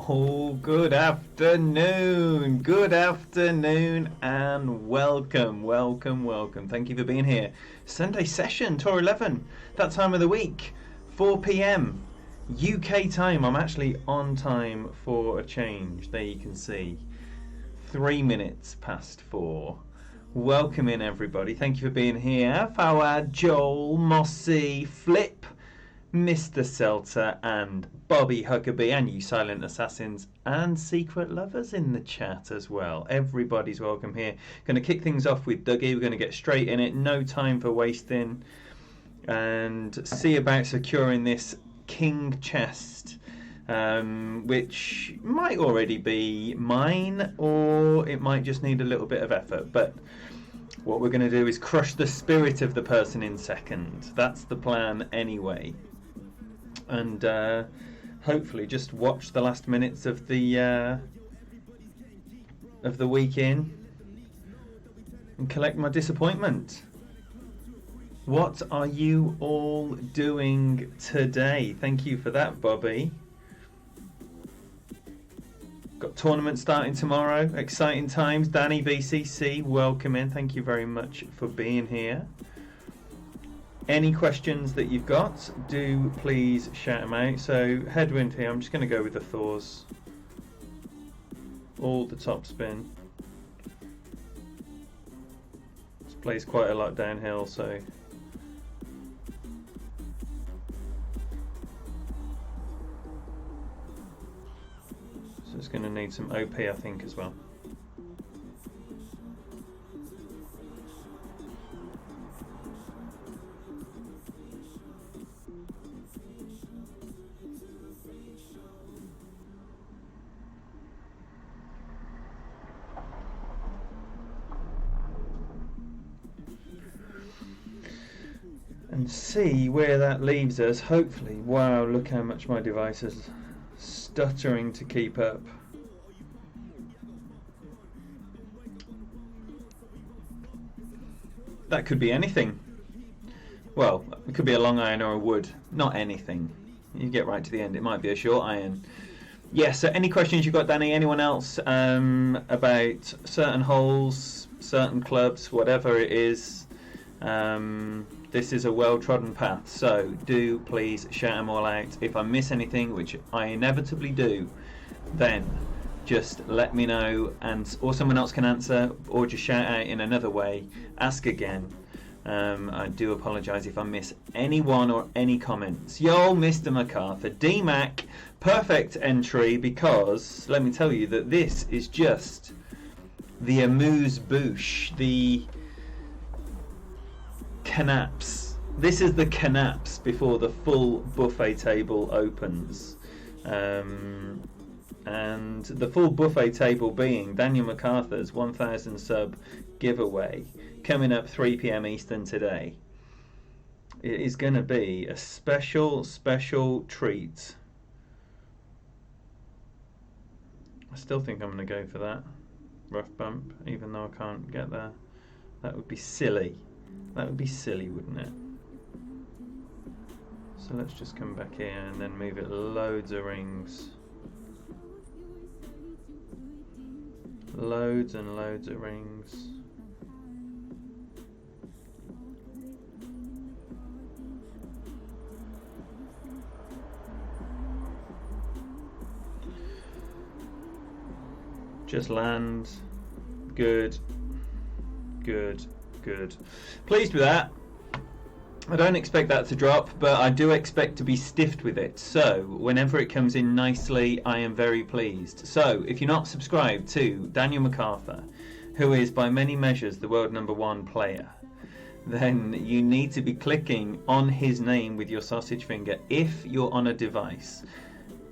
Oh, good afternoon, and welcome. Thank you for being here. Sunday session, Tour 11, that time of the week, 4 p.m. UK time. I'm actually on time for a change. There you can see, 3 minutes past 4. Welcome in, everybody. Thank you for being here. Fawad, Joel, Mossy, Flip, Mr. Seltzer, and Bobby Huckabee, and you silent assassins and secret lovers in the chat as well. Everybody's welcome here. Going to kick things off with Dougie. We're going to get straight in it. No time for wasting. And see about securing this king chest, which might already be mine, or it might just need a little bit of effort. But what we're going to do is crush the spirit of the person in second. That's the plan anyway. And hopefully just watch the last minutes of the week in and collect my disappointment. What are you all doing today? Thank you for that, Bobby. Got tournament starting tomorrow. Exciting times. Danny VCC, welcome in. Thank you very much for being here. Any questions that you've got, do please shout them out. So headwind here, I'm just going to go with the Thors. All the top spin. This plays quite a lot downhill, so it's going to need some OP, I think, as well. And see where that leaves us, hopefully. Wow, look how much my device is stuttering to keep up. That could be anything. Well, it could be a long iron or a wood. Not anything. You get right to the end. It might be a short iron. Yeah, so any questions you've got, Danny? Anyone else about certain holes, certain clubs, whatever it is? This is a well-trodden path, so do please shout them all out. If I miss anything, which I inevitably do, then just let me know, or someone else can answer, or just shout out in another way. Ask again. I do apologise if I miss anyone or any comments. Yo, Mr. MacArthur, DMAC, perfect entry, because let me tell you that this is just the amuse-bouche, the canapes. This is the canapes before the full buffet table opens. And the full buffet table being Daniel MacArthur's 1,000 sub giveaway coming up 3 p.m. Eastern today. It is going to be a special treat. I still think I'm going to go for that rough bump, even though I can't get there. That would be silly. That would be silly, wouldn't it? So let's just come back here and then move it loads of rings. Loads and loads of rings. Just land. Good. Good. Good. Pleased with that. I don't expect that to drop, but I do expect to be stiffed with it. So whenever it comes in nicely, I am very pleased. So if you're not subscribed to Daniel MacArthur, who is by many measures the world #1 player, then you need to be clicking on his name with your sausage finger if you're on a device.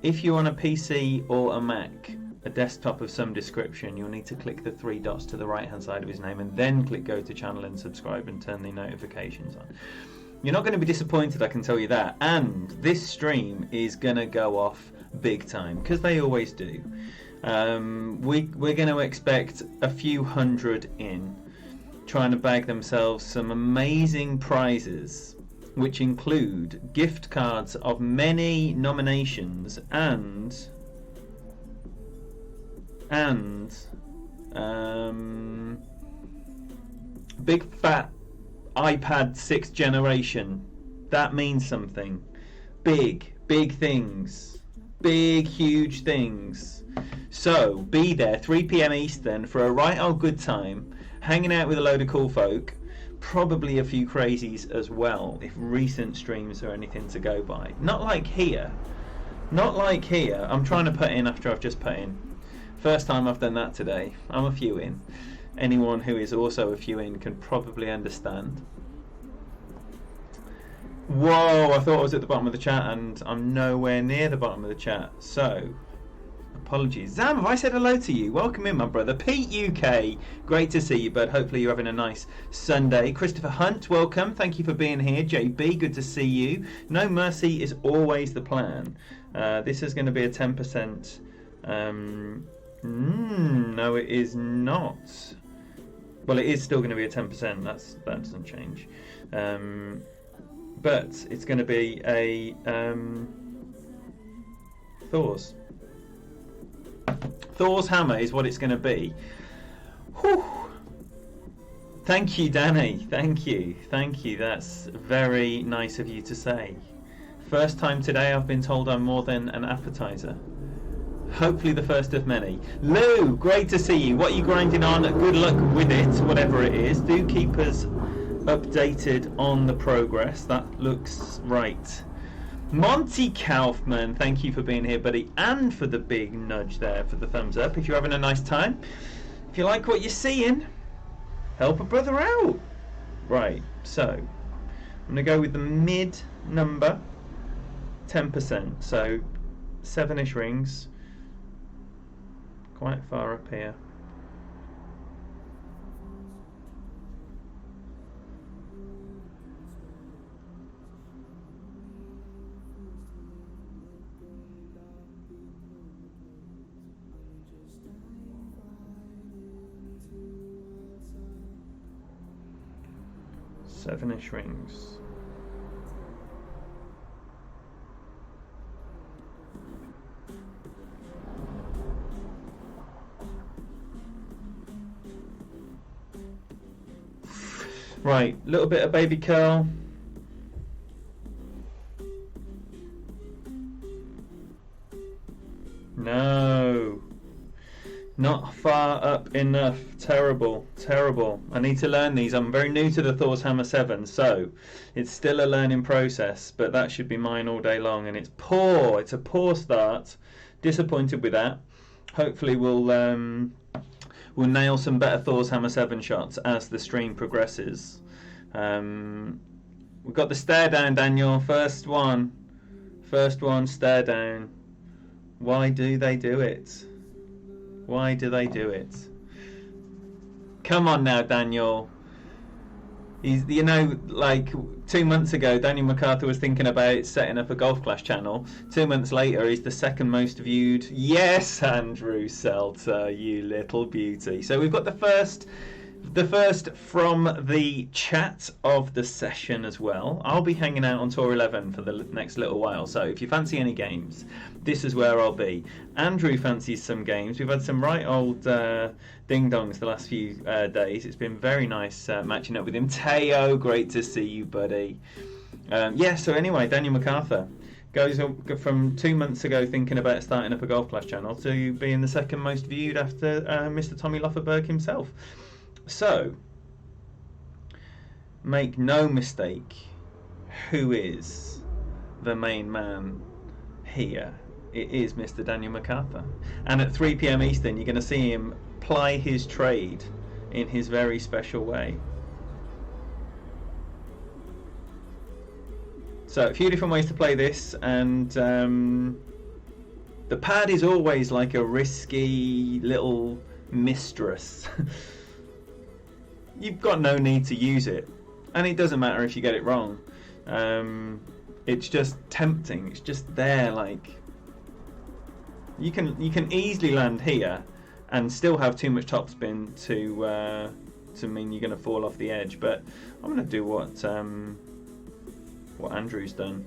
If you're on a PC or a Mac, a desktop of some description, you'll need to click the 3 dots to the right hand side of his name and then click go to channel and subscribe and turn the notifications on. You're not going to be disappointed, I can tell you that. And this stream is going to go off big time, because they always do. We're going to expect a few hundred in, trying to bag themselves some amazing prizes, which include gift cards of many nominations and big fat iPad 6th generation. That means something. Big things. Big, huge things. So, be there 3 p.m. Eastern for a right old good time, hanging out with a load of cool folk, probably a few crazies as well, if recent streams are anything to go by. Not like here. Not like here. I'm trying to put in after I've just put in. First time I've done that today. I'm a few in. Anyone who is also a few in can probably understand. Whoa, I thought I was at the bottom of the chat and I'm nowhere near the bottom of the chat. So, apologies. Zam, have I said hello to you? Welcome in, my brother. Pete UK, great to see you, bud. Hopefully you're having a nice Sunday. Christopher Hunt, welcome. Thank you for being here. JB, good to see you. No mercy is always the plan. This is going to be a 10%. No, it is not. Well, it is still going to be a 10%. That doesn't change. But it's going to be a Thor's hammer is what it's going to be. Whew. Thank you, Danny. Thank you. That's very nice of you to say. First time today I've been told I'm more than an appetizer. Hopefully the first of many. Lou, great to see you. What are you grinding on? Good luck with it, whatever it is. Do keep us updated on the progress. That looks right. Monty Kaufman, thank you for being here, buddy, and for the big nudge there for the thumbs up. If you're having a nice time, if you like what you're seeing, help a brother out. Right, so I'm going to go with the mid number, 10%. So 7-ish rings. Quite far up here. Seven-ish rings. Right, little bit of baby curl. No. Not far up enough. Terrible, terrible. I need to learn these. I'm very new to the Thor's Hammer 7, so it's still a learning process, but that should be mine all day long, and it's poor. It's a poor start. Disappointed with that. Hopefully we'll nail some better Thor's Hammer 7 shots as the stream progresses. We've got the stare down, Daniel. First one, stare down. Why do they do it? Why do they do it? Come on now, Daniel. He's, you know, like 2 months ago, Daniel MacArthur was thinking about setting up a Golf Clash channel. 2 months later, he's the second most viewed. Yes, Andrew Seltzer, you little beauty. So we've got the first from the chat of the session as well. I'll be hanging out on Tour 11 for the next little while, so if you fancy any games, this is where I'll be. Andrew fancies some games. We've had some right old ding-dongs the last few days. It's been very nice matching up with him. Teo, great to see you, buddy. Yeah, so anyway, Daniel MacArthur goes from 2 months ago thinking about starting up a Golf Clash channel to being the second most viewed after Mr. Tommy Lofferberg himself. So, make no mistake, who is the main man here? It is Mr. Daniel MacArthur. And at 3 PM Eastern, you're going to see him ply his trade in his very special way. So, a few different ways to play this, and the pad is always like a risky little mistress. You've got no need to use it, and it doesn't matter if you get it wrong. It's just tempting. It's just there. Like you can easily land here and still have too much topspin to mean you're going to fall off the edge. But I'm going to do what Andrew's done.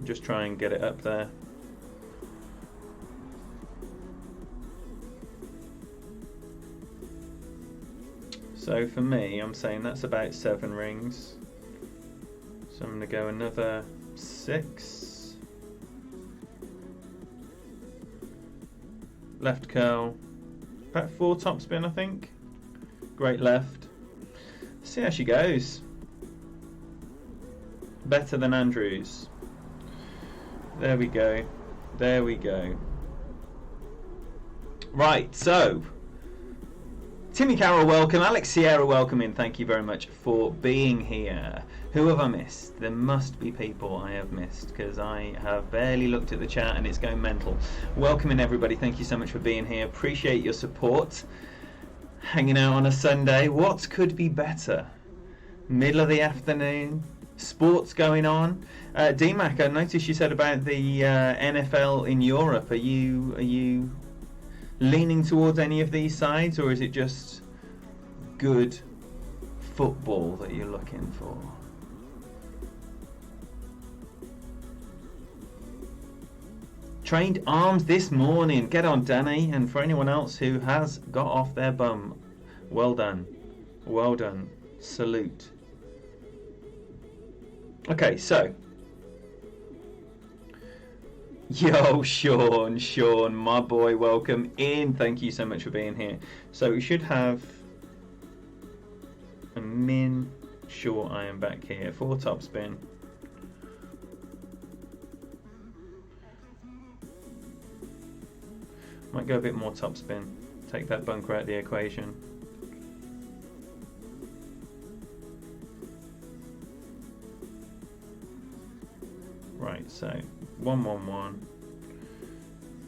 Just try and get it up there. So for me, I'm saying that's about 7 rings. So I'm going to go another 6. Left curl. About 4 topspin, I think. Great left. See how she goes. Better than Andrews. There we go. There we go. Right, so Timmy Carroll, welcome. Alex Sierra, welcome in. Thank you very much for being here. Who have I missed? There must be people I have missed because I have barely looked at the chat and it's going mental. Welcome in, everybody. Thank you so much for being here. Appreciate your support. Hanging out on a Sunday. What could be better? Middle of the afternoon. Sports going on. DMAC, I noticed you said about the NFL in Europe. Are you leaning towards any of these sides, or is it just good football that you're looking for? Trained arms this morning. Get on, Danny. And for anyone else who has got off their bum, well done. Well done. Salute. Okay, so yo, Sean, my boy, welcome in. Thank you so much for being here. So we should have a min short iron back here, 4 topspin. Might go a bit more topspin. Take that bunker out of the equation. Right, so 111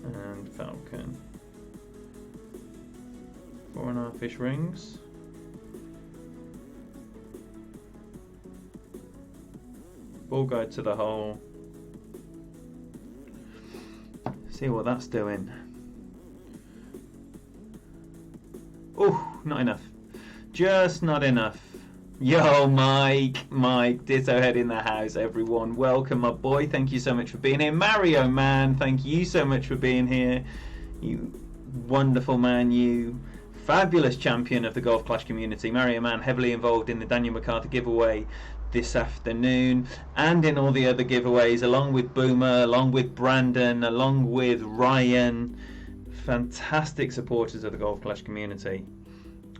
and Falcon. 4.5-ish rings. Ball guide to the hole. See what that's doing. Oh, not enough. Just not enough. Yo, Mike, Ditto Head in the house, everyone. Welcome, my boy. Thank you so much for being here. Mario, man, thank you so much for being here. You wonderful man, you. fabulous champion of the Golf Clash community. Marry a Man, heavily involved in the Daniel MacArthur giveaway this afternoon and in all the other giveaways, along with Boomer, along with Brandon, along with Ryan. Fantastic supporters of the Golf Clash community.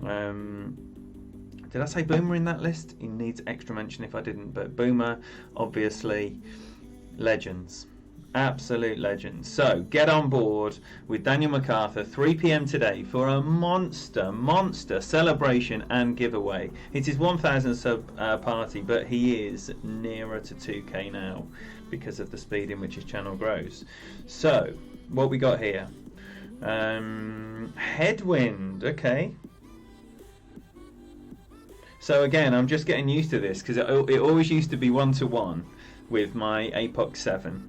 Did I say Boomer in that list? He needs extra mention if I didn't, but Boomer, obviously, legends. Absolute legends. So get on board with Daniel MacArthur 3 p.m. today for a monster celebration and giveaway. It's his 1,000 sub party, but he is nearer to 2k now because of the speed in which his channel grows. So what we got here? Headwind. Okay. So again, I'm just getting used to this because it always used to be 1-to-1 with my APOC 7.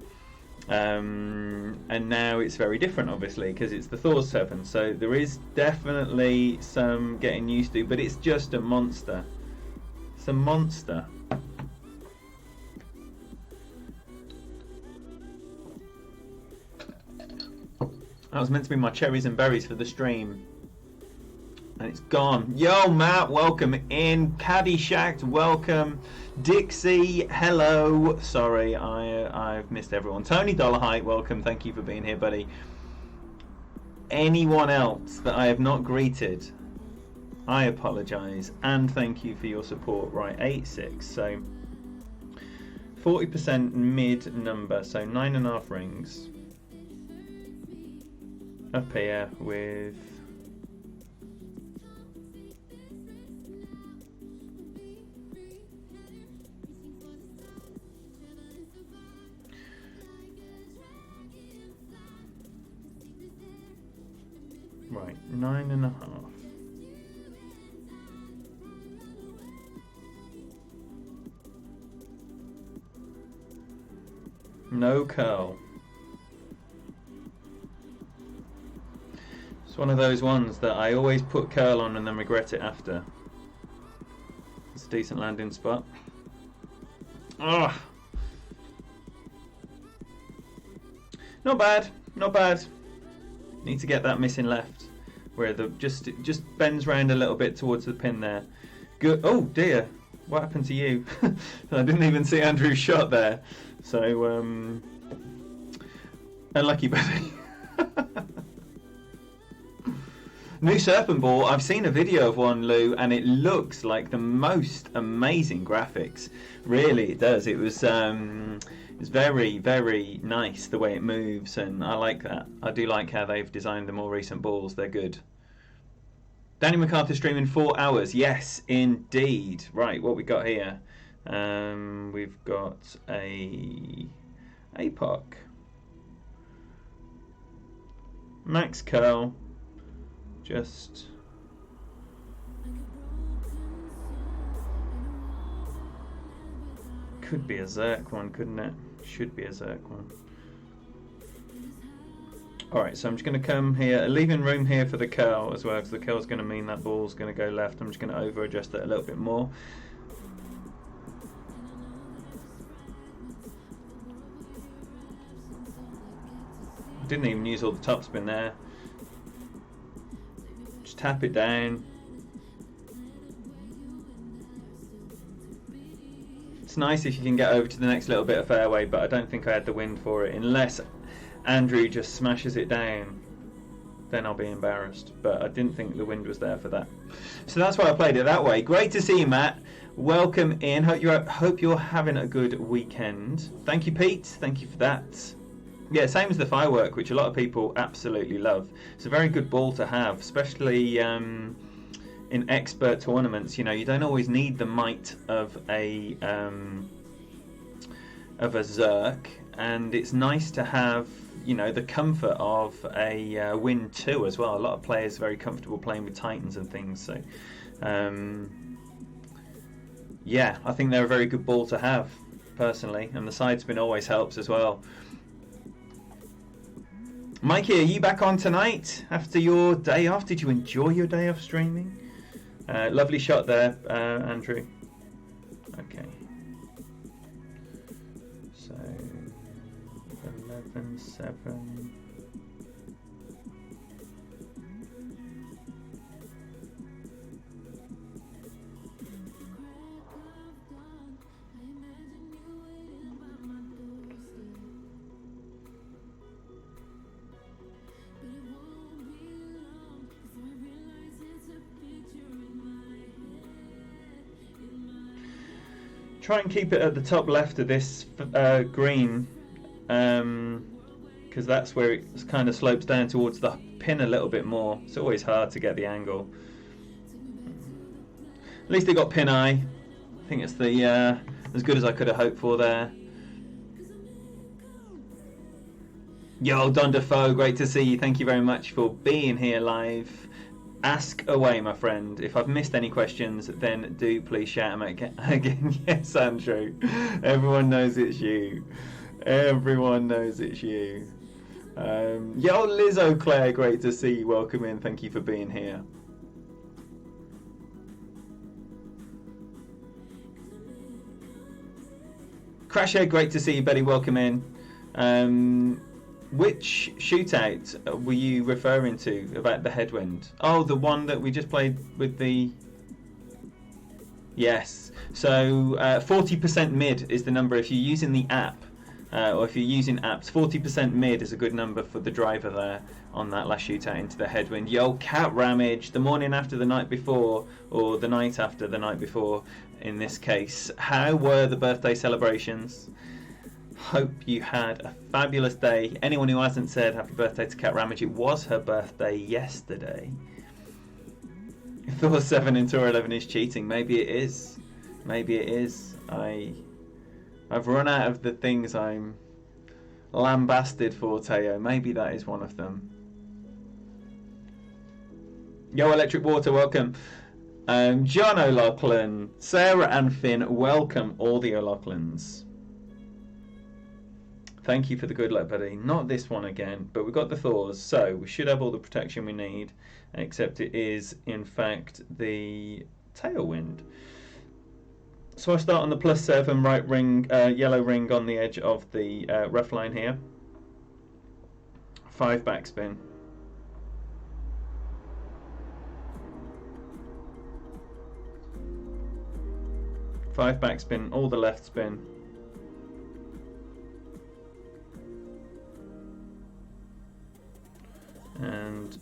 And now it's very different, obviously, because it's the Thor 7. So there is definitely some getting used to, but it's just a monster. It's a monster. That was meant to be my cherries and berries for the stream, and it's gone. Yo, Matt, welcome in. Caddy Shacked, welcome. Dixie, hello. Sorry, I've missed everyone. Tony Dollarhite, welcome. Thank you for being here, buddy. Anyone else that I have not greeted, I apologise, and thank you for your support. Right, 8-6, so 40% mid number, so 9.5 rings. Up here with right, 9.5. No curl. It's one of those ones that I always put curl on and then regret it after. It's a decent landing spot. Ah, not bad, not bad. Need to get that missing left, where the just bends round a little bit towards the pin there. Good. Oh dear, what happened to you? I didn't even see Andrew's shot there. So unlucky, buddy. New Serpent Ball, I've seen a video of one, Lou, and it looks like the most amazing graphics. Really, it does. It was it's very, very nice the way it moves, and I like that. I do like how they've designed the more recent balls. They're good. Danny MacArthur streaming 4 hours. Yes, indeed. Right, what we got here? We've got a APOC. Max Curl. Just could be a Zerk one, couldn't it? Should be a Zerk one. Alright, so I'm just going to come here, leaving room here for the curl as well, because the curl's going to mean that ball's going to go left. I'm just going to over adjust it a little bit more. Didn't even use all the topspin there. Just tap it down. It's nice if you can get over to the next little bit of fairway, but I don't think I had the wind for it. Unless Andrew just smashes it down, then I'll be embarrassed. But I didn't think the wind was there for that. So that's why I played it that way. Great to see you, Matt. Welcome in. Hope you're having a good weekend. Thank you, Pete. Thank you for that. Yeah, same as the firework, which a lot of people absolutely love. It's a very good ball to have, especially in expert tournaments. You know, you don't always need the might of a Zerk, and it's nice to have, you know, the comfort of a Wind 2 as well. A lot of players are very comfortable playing with Titans and things, so yeah, I think they're a very good ball to have personally, and the side spin always helps as well. Mikey, are you back on tonight after your day off? Did you enjoy your day off streaming? Lovely shot there, Andrew. Okay. So, 11-7. Try and keep it at the top left of this green, because that's where it kind of slopes down towards the pin a little bit more. It's always hard to get the angle. At least it got pin eye. I think it's the as good as I could have hoped for there. Yo, Don Defoe, great to see you. Thank you very much for being here live. Ask away, my friend. If I've missed any questions, then do please shout them again. Yes, Andrew. Everyone knows it's you. Everyone knows it's you. Yo, Lizzo Claire, great to see you. Welcome in. Thank you for being here. Crashhead, great to see you, Betty. Welcome in. Which shootout were you referring to about the headwind? Oh, the one that we just played with the... Yes. So 40% mid is the number if you're using the app, or if you're using apps. 40% mid is a good number for the driver there on that last shootout into the headwind. Yo, Cat Ramage, the morning after the night before, or the night after the night before in this case. How were the birthday celebrations? Hope you had a fabulous day. Anyone who hasn't said happy birthday to Cat Ramage, it was her birthday yesterday. If Thor 7 in Tour 11 is cheating, maybe it is. Maybe it is. I've run out of the things I'm lambasted for, Teo. Maybe that is one of them. Yo, Electric Water, welcome. John O'Loughlin, Sarah and Finn, welcome all the O'Loughlin's. Thank you for the good luck, buddy. Not this one again, but we've got the Thors, so we should have all the protection we need, except it is, in fact, the tailwind. So I start on the +7 right ring, yellow ring on the edge of the rough line here. 5 backspin. Five backspin, all the left spin. And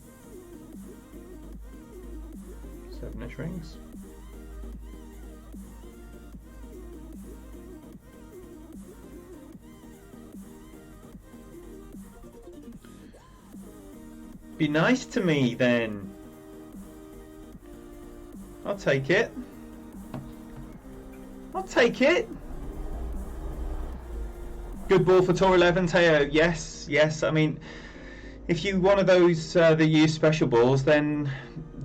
7-ish rings. Be nice to me then. I'll take it. I'll take it. Good ball for Tour 11, Teo. Yes, yes. I mean, if you one of those that use special balls, then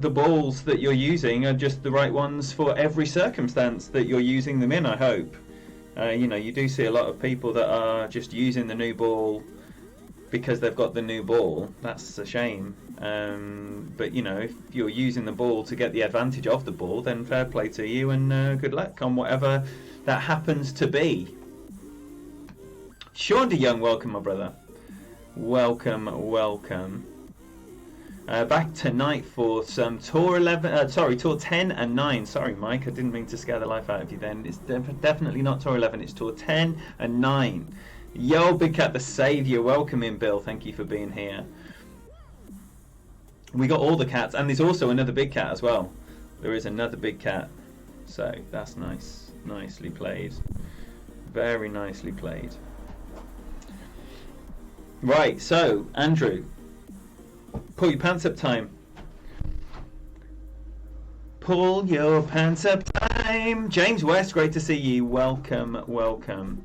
the balls that you're using are just the right ones for every circumstance that you're using them in, I hope. You know, you do see a lot of people that are just using the new ball because they've got the new ball. That's a shame. But, you know, if you're using the ball to get the advantage of the ball, then fair play to you and good luck on whatever that happens to be. Sean DeYoung, welcome, my brother. Welcome, welcome. Back tonight for some Tour 11, Tour 10 and 9. Sorry, Mike, I didn't mean to scare the life out of you then. It's definitely not Tour 11, it's Tour 10 and 9. Yo, Big Cat the Saviour, welcome in, Bill. Thank you for being here. We got all the cats, and there's also another big cat as well. There is another big cat. So, that's nice. Nicely played. Very nicely played. Right, so, Andrew. Pull your pants up time. Pull your pants up time. James West, great to see you. Welcome, welcome.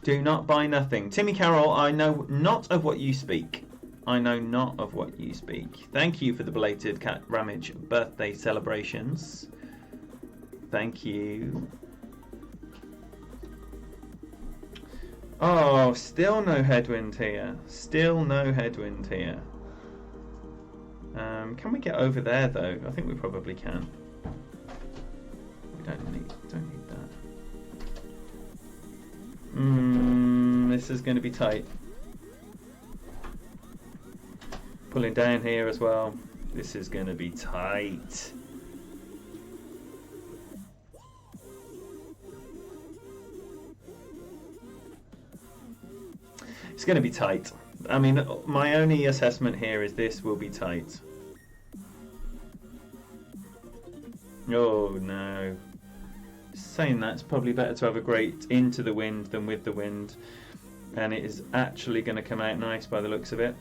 Do not buy nothing. Timmy Carroll, I know not of what you speak. I know not of what you speak. Thank you for the belated Cat Ramage birthday celebrations. Thank you. Oh, still no headwind here. Still no headwind here. Can we get over there though? I think we probably can. We don't need that. This is going to be tight. Pulling down here as well. This is going to be tight. It's going to be tight. I mean, my only assessment here is this will be tight. Oh no. Saying that, it's probably better to have a grate into the wind than with the wind. And it is actually going to come out nice by the looks of it.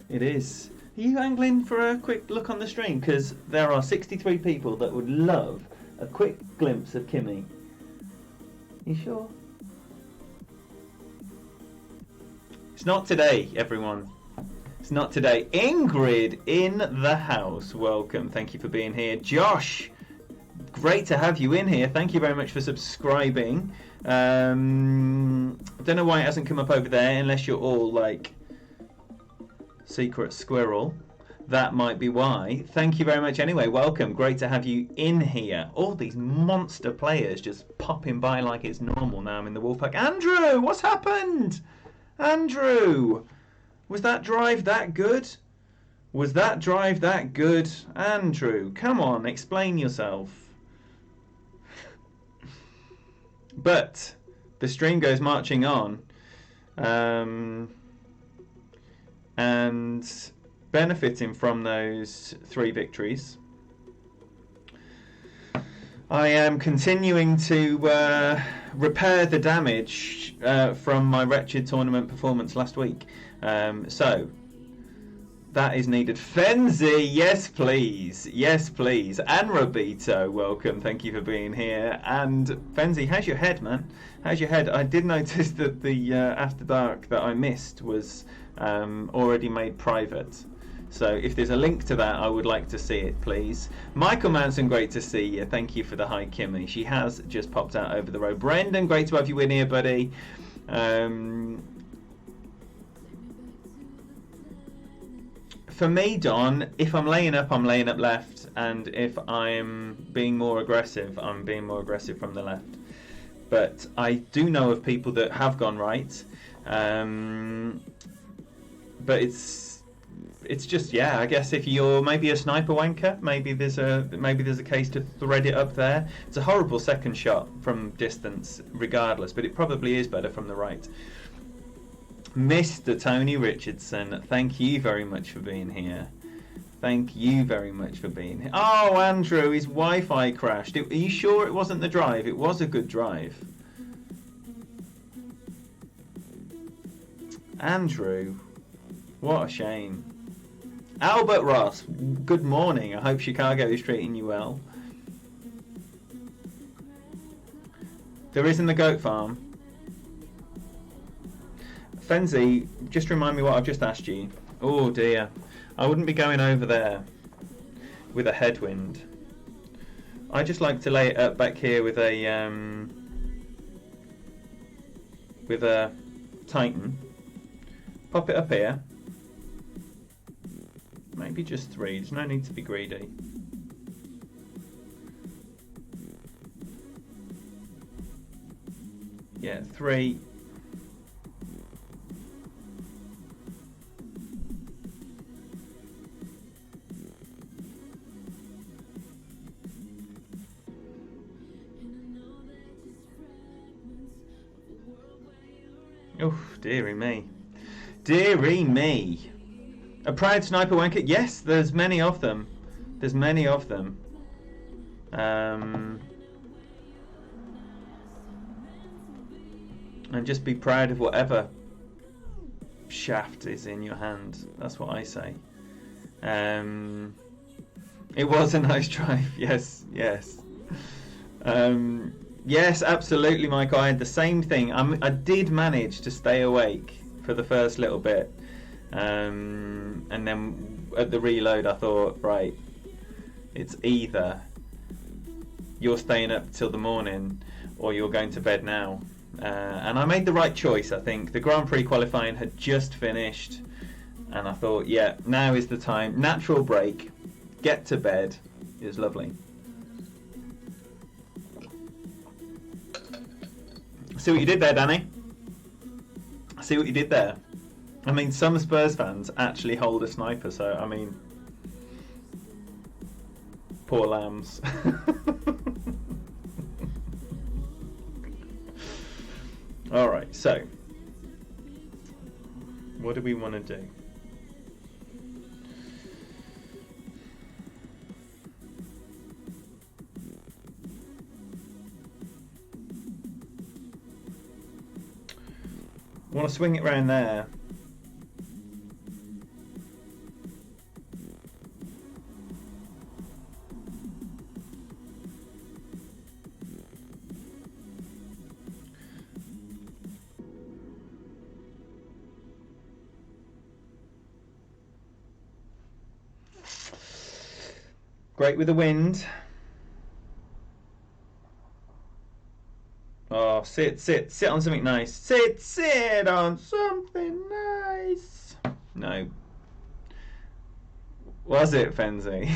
It is. Are you angling for a quick look on the stream? Because there are 63 people that would love a quick glimpse of Kimmy. You sure? It's not today, everyone. It's not today. Ingrid in the house. Welcome. Thank you for being here. Josh, great to have you in here. Thank you very much for subscribing. I don't know why it hasn't come up over there, unless you're all like secret squirrel. That might be why. Thank you very much anyway. Welcome. Great to have you in here. All these monster players just popping by like it's normal now. I'm in the Wolfpack. Andrew, what's happened? Andrew, was that drive that good? Was that drive that good? Andrew, come on, explain yourself. But the stream goes marching on. And benefiting from those 3 victories, I am continuing to repair the damage from my wretched tournament performance last week. So that is needed. Fenzi, yes please, yes please. And Robito, welcome, thank you for being here. And Fenzi, how's your head, man? How's your head? I did notice that the After Dark that I missed was already made private. So if there's a link to that, I would like to see it, please. Michael Manson, great to see you. Thank you for the hi, Kimmy. She has just popped out over the road. Brendan, great to have you in here, buddy. For me, Don, if I'm laying up left, and if I'm being more aggressive, I'm being more aggressive from the left. But I do know of people that have gone right. But it's just, yeah, I guess if you're maybe a sniper wanker, maybe there's a case to thread it up there. It's a horrible second shot from distance regardless, but it probably is better from the right. Mr. Tony Richardson, thank you very much for being here. Thank you very much for being here. Oh, Andrew, his Wi-Fi crashed. Are you sure it wasn't the drive? It was a good drive. Andrew, what a shame. Albert Ross, good morning. I hope Chicago is treating you well. There isn't the goat farm. Fenzi, just remind me what I've just asked you. Oh dear. I wouldn't be going over there with a headwind. I just like to lay it up back here with a Titan. Pop it up here. Maybe just 3. There's no need to be greedy. Yeah, 3. Oh, dearie me. Dearie me. A proud sniper wanker? Yes, there's many of them. There's many of them. And just be proud of whatever shaft is in your hand. That's what I say. It was a nice drive. Yes, yes. Yes, absolutely, Michael. I had the same thing. I did manage to stay awake for the first little bit. And then at the reload I thought, right, it's either you're staying up till the morning or you're going to bed now. And I made the right choice, I think. The Grand Prix qualifying had just finished and I thought, yeah, now is the time. Natural break, get to bed. It was lovely. See what you did there, Danny? See what you did there? I mean, some Spurs fans actually hold a sniper, so, I mean, poor lambs. Alright, so, what do we want to do? want to swing it round there. Great with the wind. Oh, sit on something nice. Sit on something nice. No. Was it, Fenzi?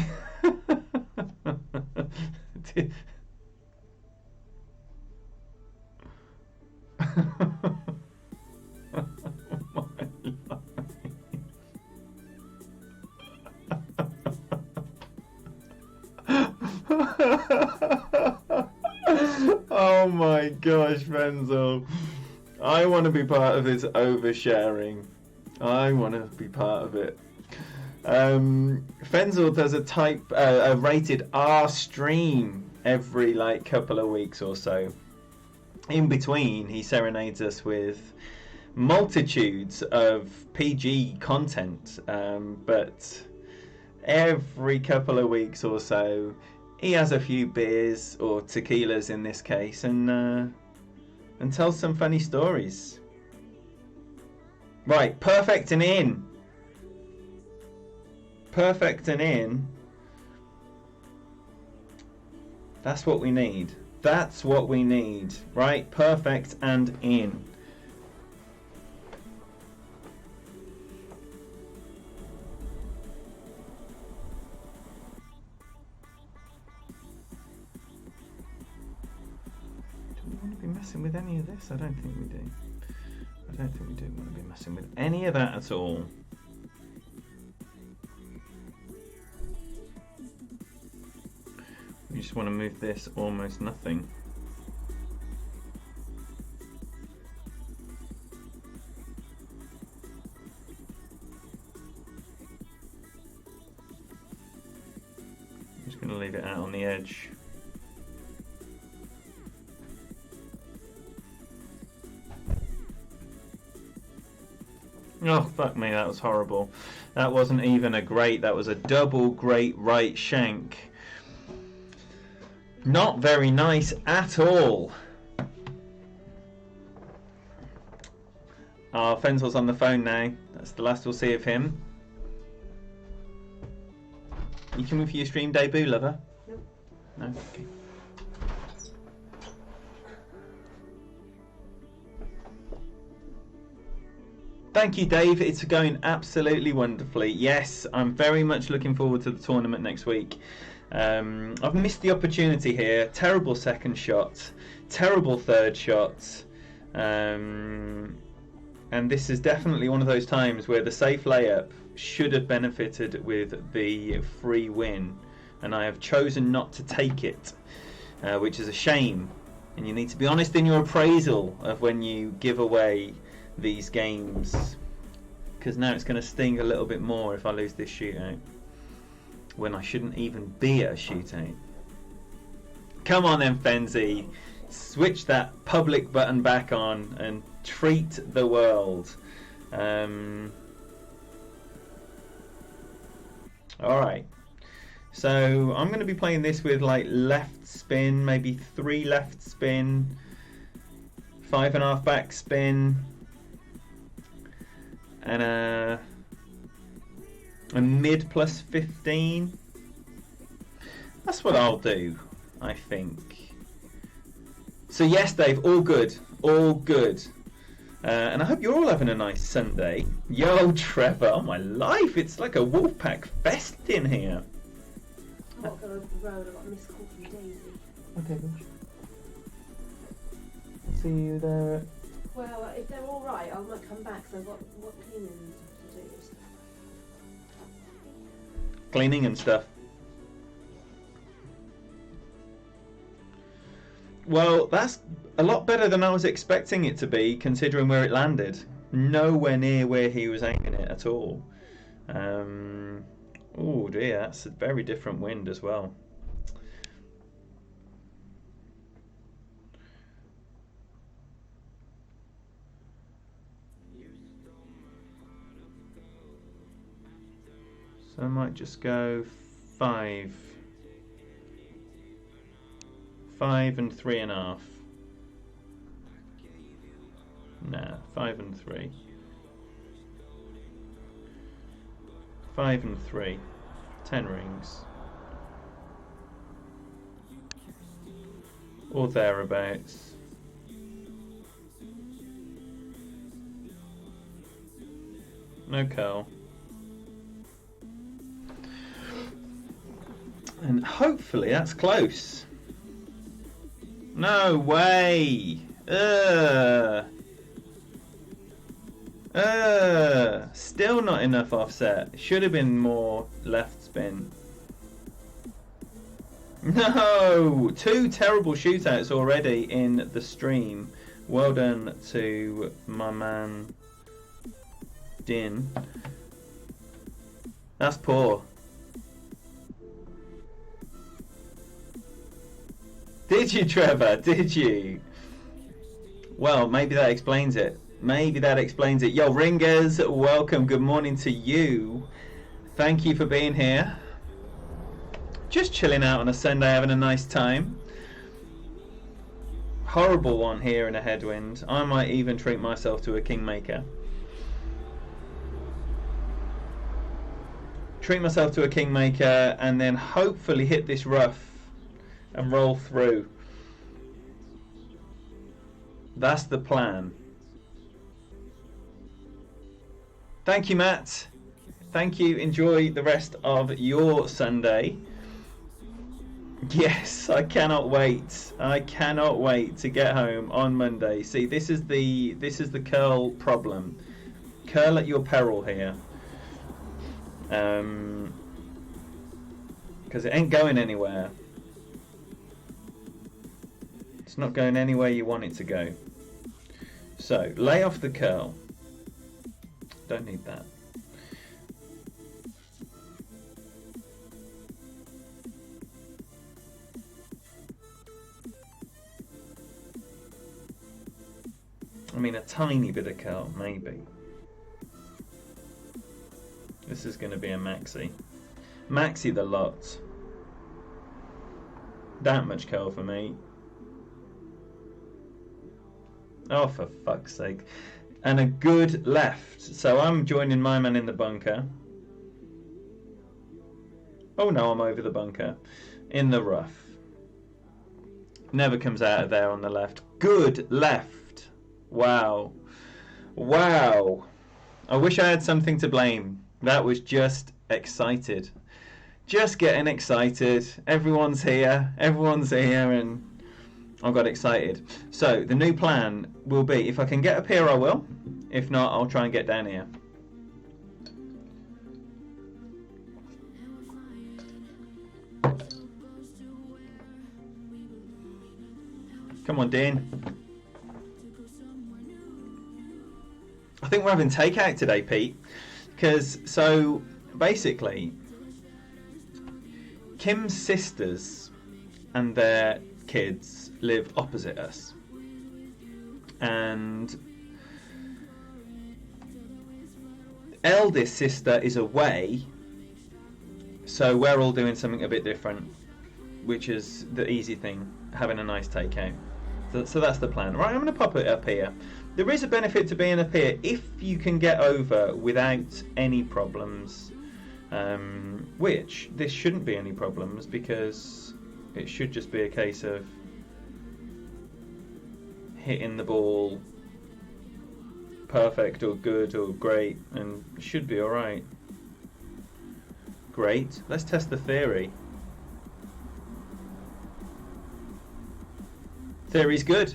Oh my gosh, Fenzel. I want to be part of this oversharing. I want to be part of it. Fenzel does a rated R stream every like couple of weeks or so. In between, he serenades us with multitudes of PG content, but every couple of weeks or so he has a few beers, or tequilas in this case, and tells some funny stories. Right, perfect and in. Perfect and in. That's what we need. That's what we need. Right, perfect and in. Messing with any of this? I don't think we do. I don't think we do want to be messing with any of that at all. We just want to move this almost nothing. I'm just going to leave it out on the edge. Oh, fuck me, that was horrible. That wasn't even a great, that was a double great right shank. Not very nice at all. Oh, Fenzel's on the phone now. That's the last we'll see of him. You coming for your stream debut, lover? Nope. No? Okay. Thank you, Dave. It's going absolutely wonderfully. Yes, I'm very much looking forward to the tournament next week. I've missed the opportunity here. Terrible second shot, terrible third shot. And this is definitely one of those times where the safe layup should have benefited with the free win. And I have chosen not to take it, which is a shame. And you need to be honest in your appraisal of when you give away these games, because now it's going to sting a little bit more if I lose this shootout when I shouldn't even be at a shootout. Come on then, Fenzi, switch that public button back on and treat the world. Alright, so I'm going to be playing this with like left spin, maybe 3 left spin, 5.5 back spin, and a mid plus 15. That's what I'll do, I think. So yes, Dave, all good, all good. And I hope you're all having a nice Sunday. Yo, Trevor, oh my life, it's like a Wolfpack fest in here. I'm not going over the road, I got a missed call from Daisy. Okay, gosh. See you there. Well, if they're alright, I might come back, because I've got what cleaning to do. Cleaning and stuff. Well, that's a lot better than I was expecting it to be, considering where it landed. Nowhere near where he was aiming it at all. Oh dear, that's a very different wind as well. I might just go 5. 5 and 3.5. Nah, 5 and 3. 5 and 3. 10 rings. Or thereabouts. No curl. And hopefully that's close. No way! Still not enough offset. Should have been more left spin. No! 2 terrible shootouts already in the stream. Well done to my man Din. That's poor. Did you, Trevor? Did you? Well, maybe that explains it. Maybe that explains it. Yo, Ringers, welcome. Good morning to you. Thank you for being here. Just chilling out on a Sunday, having a nice time. Horrible one here in a headwind. I might even treat myself to a Kingmaker. Treat myself to a Kingmaker and then hopefully hit this rough and roll through. That's the plan. Thank you, Matt. Thank you. Enjoy the rest of your Sunday. Yes, I cannot wait. I cannot wait to get home on Monday. See, this is the curl problem. Curl at your peril here. Because it ain't going anywhere. It's not going anywhere you want it to go. So, lay off the curl. Don't need that. I mean, a tiny bit of curl, maybe. This is going to be a maxi. Maxi the lot. That much curl for me. Oh, for fuck's sake. And a good left. So I'm joining my man in the bunker. Oh no, I'm over the bunker. In the rough. Never comes out of there on the left. Good left. Wow. Wow. I wish I had something to blame. That was just excited. Just getting excited. Everyone's here. Everyone's here and I got excited. So the new plan will be, if I can get up here I will. If not, I'll try and get down here. Come on, Dean. I think we're having takeout today, Pete. Because, so, basically, Kim's sisters and their kids live opposite us. And eldest sister is away, so we're all doing something a bit different, which is the easy thing, having a nice takeout. So that's the plan. Right, I'm going to pop it up here. There is a benefit to being up here if you can get over without any problems, which this shouldn't be any problems because it should just be a case of hitting the ball perfect or good or great and should be alright. Great. Let's test the theory. Theory's good.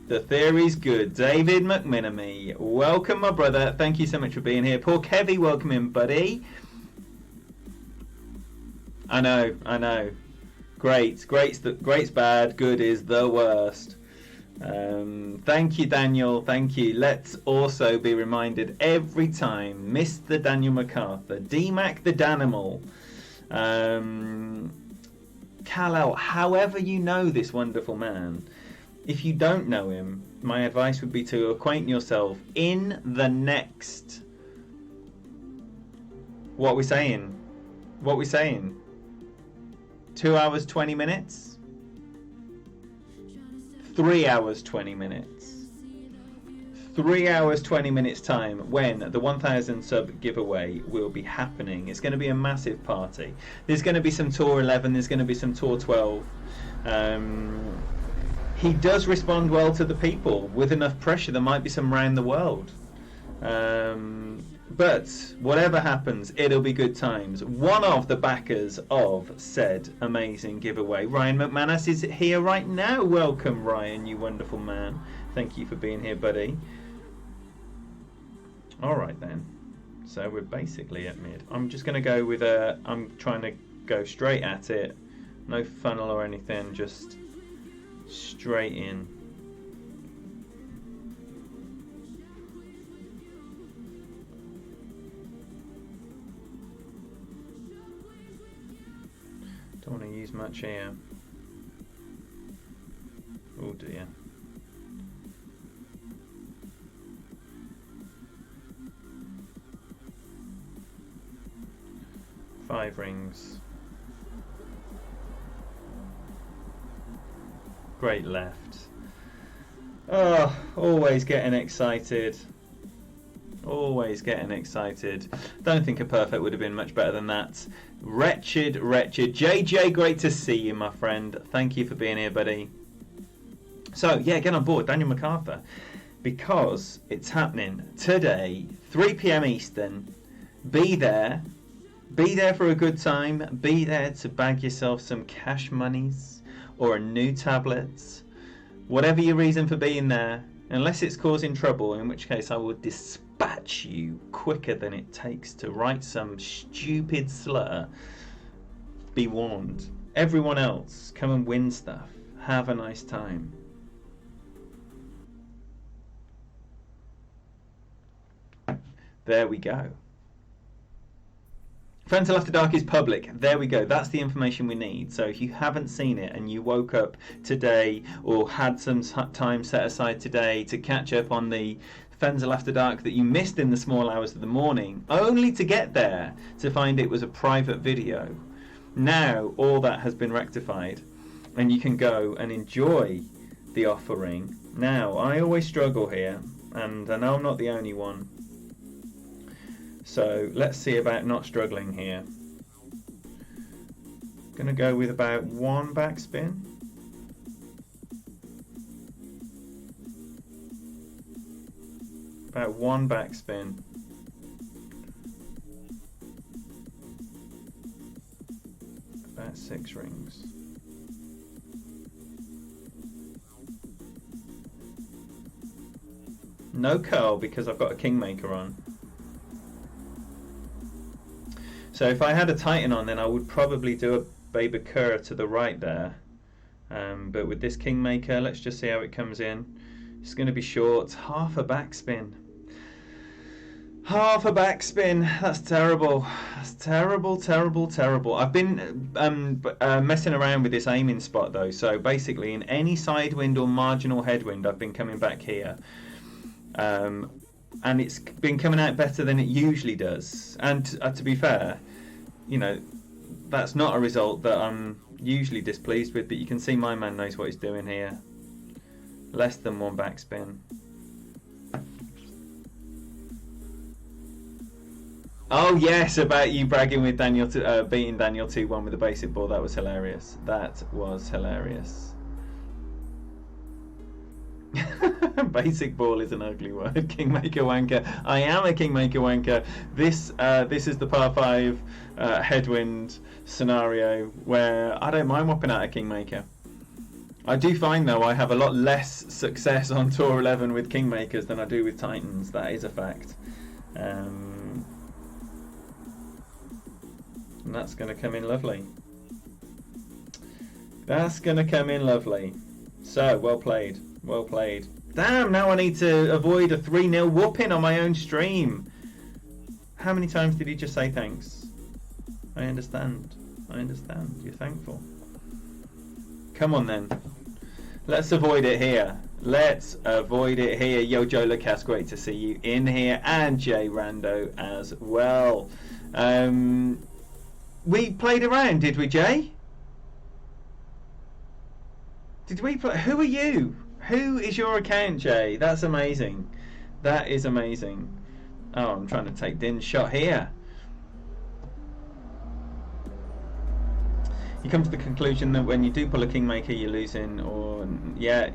The theory's good. David McMinamy, welcome my brother. Thank you so much for being here. Poor Kevy, welcome in, buddy. I know. Great's bad, good is the worst. Thank you, Daniel. Thank you. Let's also be reminded every time, Mr. Daniel MacArthur, D-Mac the Danimal, Kal-El, however you know this wonderful man. If you don't know him, my advice would be to acquaint yourself in the next, what are we saying? What are we saying? 2 hours 20 minutes? 3 hours 20 minutes. 3 hours 20 minutes time when the 1,000 sub giveaway will be happening. It's going to be a massive party. There's going to be some Tour 11, there's going to be some Tour 12. He does respond well to the people. With enough pressure, there might be some round the world. But whatever happens, it'll be good times. One of the backers of said amazing giveaway, Ryan McManus, is here right now. Welcome, Ryan, you wonderful man. Thank you for being here, buddy. All right then. So we're basically at mid. I'm just going to go with a... I'm trying to go straight at it. No funnel or anything, just straight in. Don't want to use much here. Oh dear. Five rings. Great left. Oh, always getting excited. Always getting excited. Don't think a perfect would have been much better than that. Wretched, wretched. JJ, great to see you, my friend. Thank you for being here, buddy. So, yeah, get on board, Daniel MacArthur, because it's happening today, 3 p.m. Eastern. Be there. Be there for a good time. Be there to bag yourself some cash monies or a new tablet. Whatever your reason for being there, unless it's causing trouble, in which case I will dispatch you quicker than it takes to write some stupid slur. Be warned. Everyone else, come and win stuff. Have a nice time. There we go. Frontal After Dark is public. There we go. That's the information we need. So if you haven't seen it and you woke up today or had some time set aside today to catch up on the Fenzel After Dark that you missed in the small hours of the morning, only to get there to find it was a private video, now all that has been rectified and you can go and enjoy the offering. Now, I always struggle here, and I know I'm not the only one. So let's see about not struggling here. Going to go with about one backspin. About one backspin. About 6 rings. No curl because I've got a kingmaker on. So if I had a Titan on, then I would probably do a Baby Kerr to the right there. But with this Kingmaker, let's just see how it comes in. It's going to be short. Half a backspin. Half a backspin. That's terrible. That's terrible, terrible, terrible. I've been messing around with this aiming spot though. So basically in any side wind or marginal headwind, I've been coming back here. And it's been coming out better than it usually does. And to be fair, you know, that's not a result that I'm usually displeased with, but you can see my man knows what he's doing here. Less than one backspin. Oh yes, about you bragging with Daniel, beating Daniel 2-1 with a basic ball. That was hilarious. That was hilarious. Basic ball is an ugly word. Kingmaker wanker. I am a kingmaker wanker. This is the par 5 headwind scenario where I don't mind whopping out a kingmaker. I do find though I have a lot less success on Tour 11 with kingmakers than I do with Titans. That is a fact. And that's going to come in lovely. That's going to come in lovely. So, well played. Well played. Damn, now I need to avoid a 3-0 whooping on my own stream. How many times did he just say thanks? I understand. I understand. You're thankful. Come on then. Let's avoid it here. Let's avoid it here. Yo, Joe Lucas, great to see you in here. And Jay Rando as well. We played around, did we, Jay? Did we play? Who are you? Who is your account, Jay? That's amazing. That is amazing. Oh, I'm trying to take Din's shot here. You come to the conclusion that when you do pull a kingmaker, you're losing, or yeah.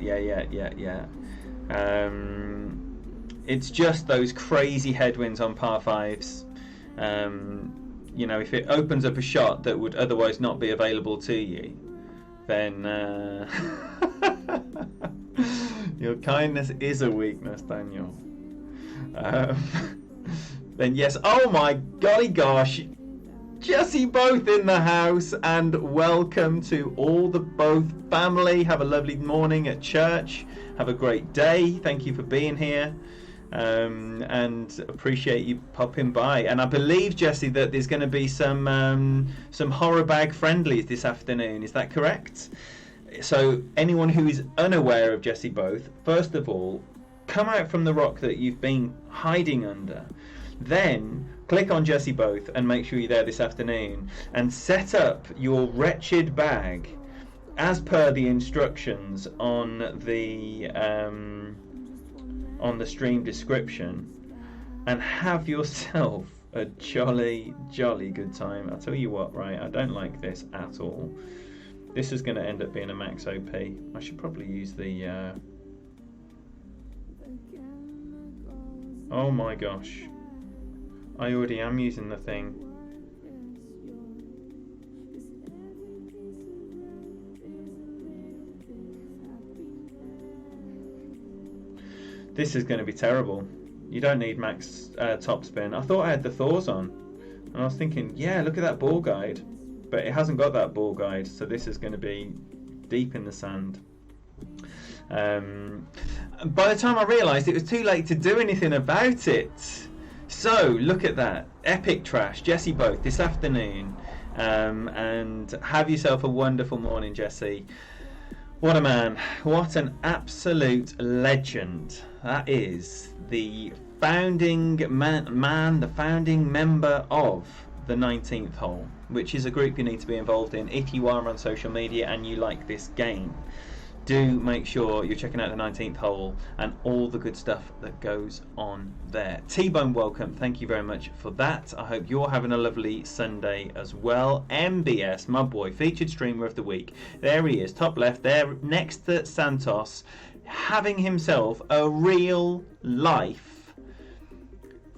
It's just those crazy headwinds on par fives. You know, if it opens up a shot that would otherwise not be available to you, then your kindness is a weakness, Daniel. Then yes, oh my golly gosh, Jesse Both in the house, and welcome to all the Both family. Have a lovely morning at church. Have a great day. Thank you for being here. And appreciate you popping by. And I believe, Jesse, that there's going to be some horror bag friendlies this afternoon. Is that correct? So anyone who is unaware of Jesse Both, first of all, come out from the rock that you've been hiding under. Then click on Jesse Both and make sure you're there this afternoon and set up your wretched bag as per the instructions on the stream description, and have yourself a jolly good time. I'll tell you what, right, I don't like this at all. This is going to end up being a max OP. I should probably use the oh my gosh, I already am using the thing. This is going to be terrible. You don't need max top spin. I thought I had the Thors on, and I was thinking, yeah, look at that ball guide, but it hasn't got that ball guide, so this is going to be deep in the sand. By the time I realised, it was too late to do anything about it. So look at that, epic trash, Jesse Both this afternoon, and have yourself a wonderful morning, Jesse. What a man, what an absolute legend. That is the founding man, the founding member of the 19th hole, which is a group you need to be involved in if you are on social media and you like this game. Do make sure you're checking out the 19th hole and all the good stuff that goes on there. T-Bone, welcome. Thank you very much for that. I hope you're having a lovely Sunday as well. MBS, my boy, featured streamer of the week. There he is, top left there, next to Santos, having himself a real life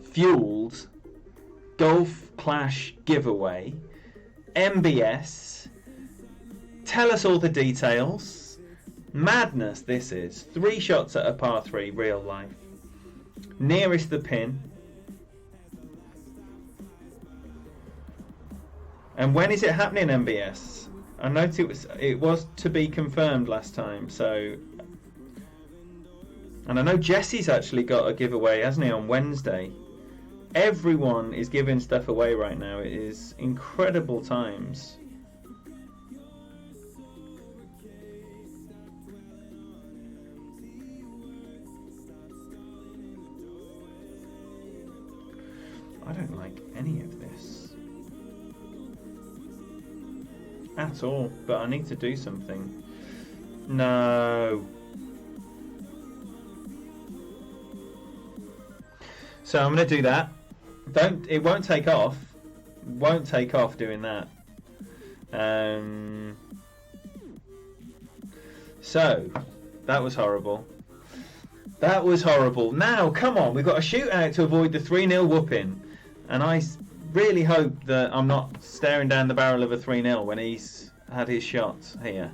fueled golf clash giveaway. MBS, tell us all the details. Madness this is. 3 shots at a par 3, real life. Nearest the pin. And when is it happening, MBS? I noticed it was to be confirmed last time, so... And I know Jesse's actually got a giveaway, hasn't he, on Wednesday. Everyone is giving stuff away right now. It is incredible times. I don't like any of this at all, but I need to do something. No. So I'm going to do that. It won't take off. Won't take off doing that. So that was horrible. That was horrible. Now, come on, we've got a shootout to avoid the 3-0 whooping. And I really hope that I'm not staring down the barrel of a 3-0 when he's had his shot here.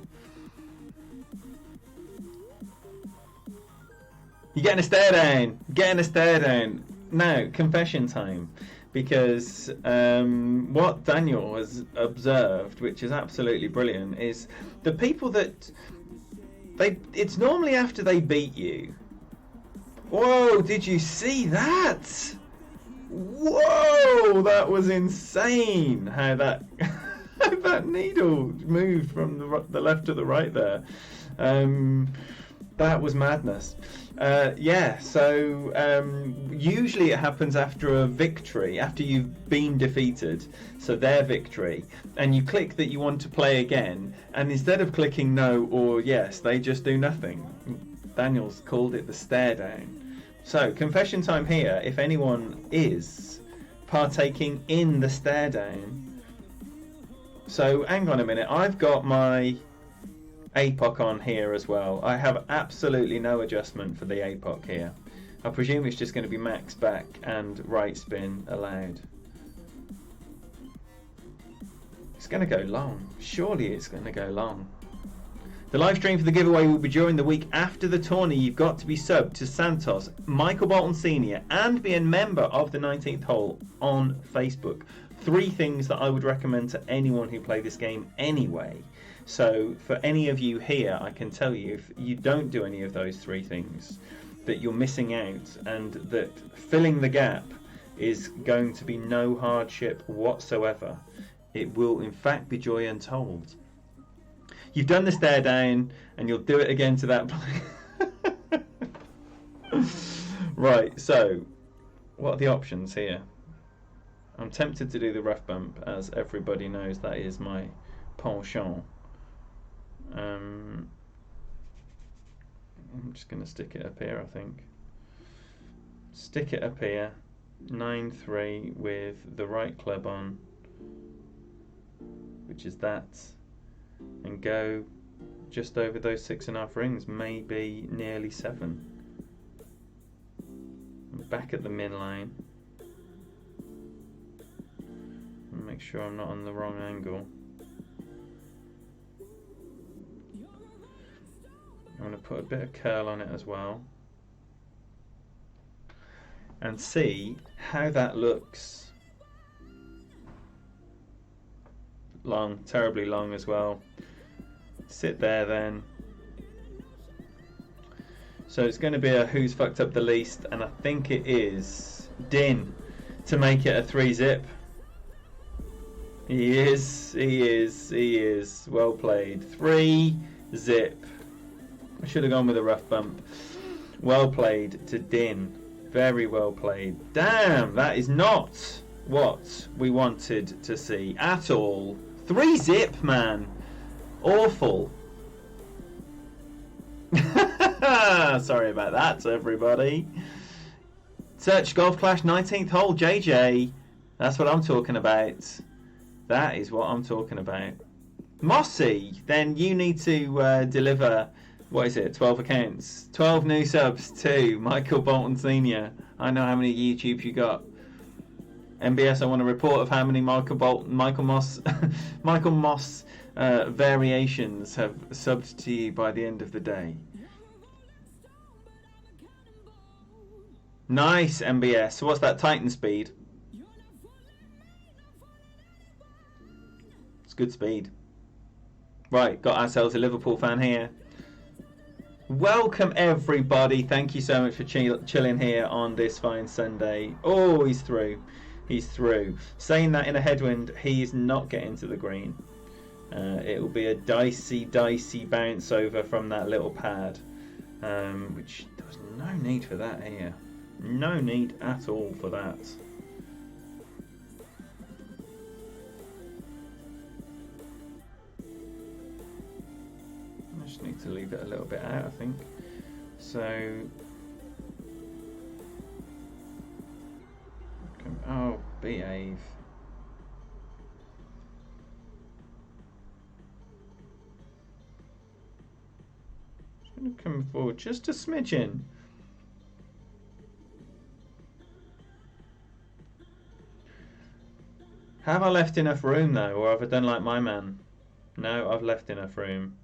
You're getting a stare down. Getting a stare down. Now, confession time. Because what Daniel has observed, which is absolutely brilliant, is the people that... it's normally after they beat you. Whoa, did you see that? Whoa, that was insane how that that needle moved from the left to the right there. That was madness. So usually it happens after a victory, after you've been defeated, so their victory, and you click that you want to play again, and instead of clicking no or yes, they just do nothing. Daniel's called it the stare down. So, confession time here, if anyone is partaking in the stare down. So, hang on a minute, I've got my APOC on here as well. I have absolutely no adjustment for the APOC here. I presume it's just going to be max back and right spin allowed. It's going to go long. Surely it's going to go long. The live stream for the giveaway will be during the week after the tourney. You've got to be subbed to Santos, Michael Bolton Sr. and be a member of the 19th hole on Facebook. 3 things that I would recommend to anyone who play this game anyway. So for any of you here, I can tell you, if you don't do any of those 3 things, that you're missing out, and that filling the gap is going to be no hardship whatsoever. It will in fact be joy untold. You've done the stare down, and you'll do it again to that place. Right, so what are the options here? I'm tempted to do the rough bump, as everybody knows that is my penchant. I'm just going to stick it up here, I think. Stick it up here, 9-3 with the right club on, which is that, and go just over those 6.5 rings, maybe nearly 7. Back at the min line. Make sure I'm not on the wrong angle. I'm going to put a bit of curl on it as well, and see how that looks. Long, terribly long as well. Sit there then. So it's going to be a who's fucked up the least, and I think it is Din to make it a 3-zip. He is. Well played. 3-zip. I should have gone with a rough bump. Well played to Din. Very well played. Damn, that is not what we wanted to see at all. 3-zip, man. Awful. Sorry about that, everybody. Search Golf Clash 19th hole, JJ. That's what I'm talking about. That is what I'm talking about. Mossy, then you need to deliver, what is it, 12 accounts? 12 new subs to Michael Bolton Sr. I know how many YouTubes you got. MBS, I want a report of how many Michael Moss variations have subbed to you by the end of the day. Nice, MBS. So what's that Titan speed? It's good speed. Right, got ourselves a Liverpool fan here. Welcome everybody. Thank you so much for chilling here on this fine Sunday. Oh, he's through. He's through. Saying that in a headwind, he is not getting to the green. It will be a dicey bounce over from that little pad, which there was no need for that here. No need at all for that. I just need to leave it a little bit out, I think. So, oh, behave. Just going to come forward just a smidgen. Have I left enough room though, or have I done like my man? No, I've left enough room.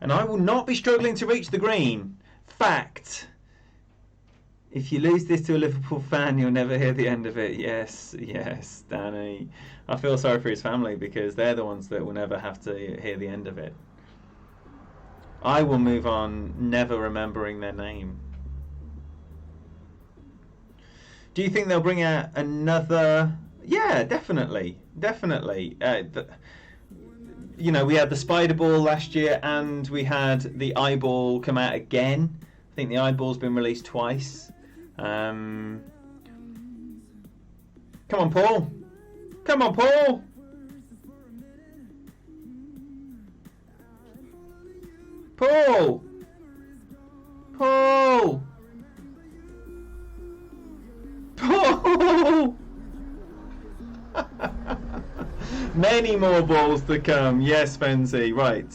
And I will not be struggling to reach the green. Fact. If you lose this to a Liverpool fan, you'll never hear the end of it. Yes, yes, Danny. I feel sorry for his family because they're the ones that will never have to hear the end of it. I will move on never remembering their name. Do you think they'll bring out another? Yeah, definitely. you know, we had the spider ball last year, and we had the eyeball come out again. I think the eyeball's been released twice. Come on, Paul. Come on, Paul. Paul. Paul. Paul. Many more balls to come. Yes, Fenzi. Right.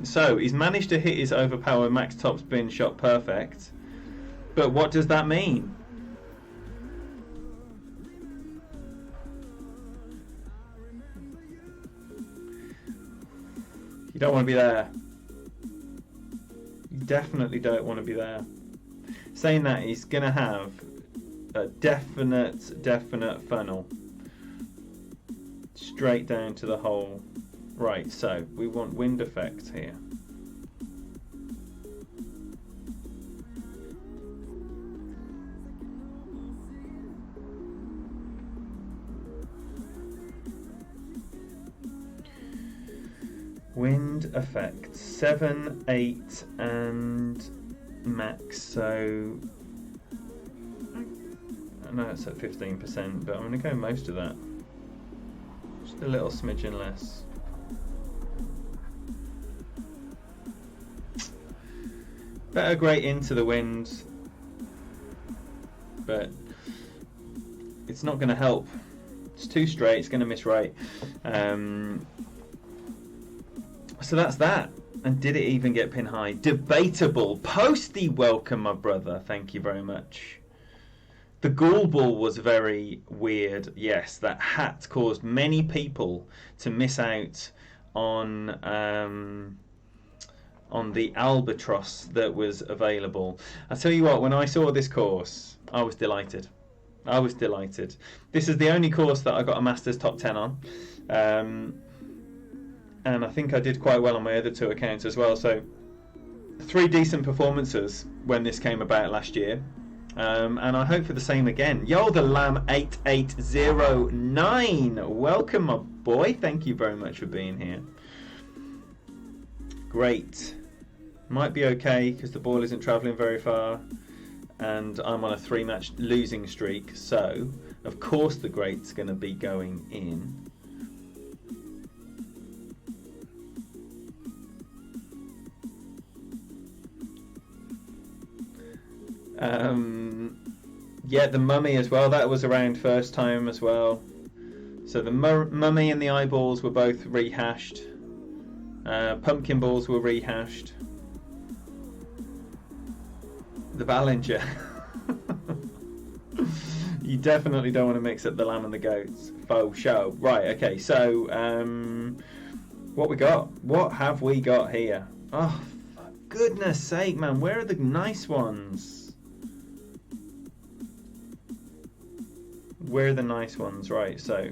So he's managed to hit his overpower max top spin shot perfect. But what does that mean? You don't want to be there. You definitely don't want to be there. Saying that, he's going to have a definite funnel. Straight down to the hole. Right, so we want wind effect here. Wind effect 7, 8 and max, so I know it's at 15%, but I'm going to go most of that. Just a little smidgen less. Better grate into the wind, but it's not going to help. It's too straight, it's going to miss right. So that's that. And did it even get pin high? Debatable. Posty, welcome, my brother. Thank you very much. The ghoul ball was very weird. Yes, that hat caused many people to miss out on the albatross that was available. I tell you what, when I saw this course, I was delighted. I was delighted. This is the only course that I got a Masters top 10 on. And I think I did quite well on my other two accounts as well. So 3 decent performances when this came about last year. And I hope for the same again. Yo, the Lamb 8809. Welcome, my boy. Thank you very much for being here. Great. Might be okay because the ball isn't travelling very far. And I'm on a 3-match losing streak. So, of course, the great's going to be going in. Yeah, the mummy as well. That was around first time as well. So the mummy and the eyeballs were both rehashed. Pumpkin balls were rehashed. The Ballinger. You definitely don't want to mix up the lamb and the goats. Faux show. Right, okay, so what we got? What have we got here? Oh, for goodness sake, man. Where are the nice ones? Where are the nice ones? Right, so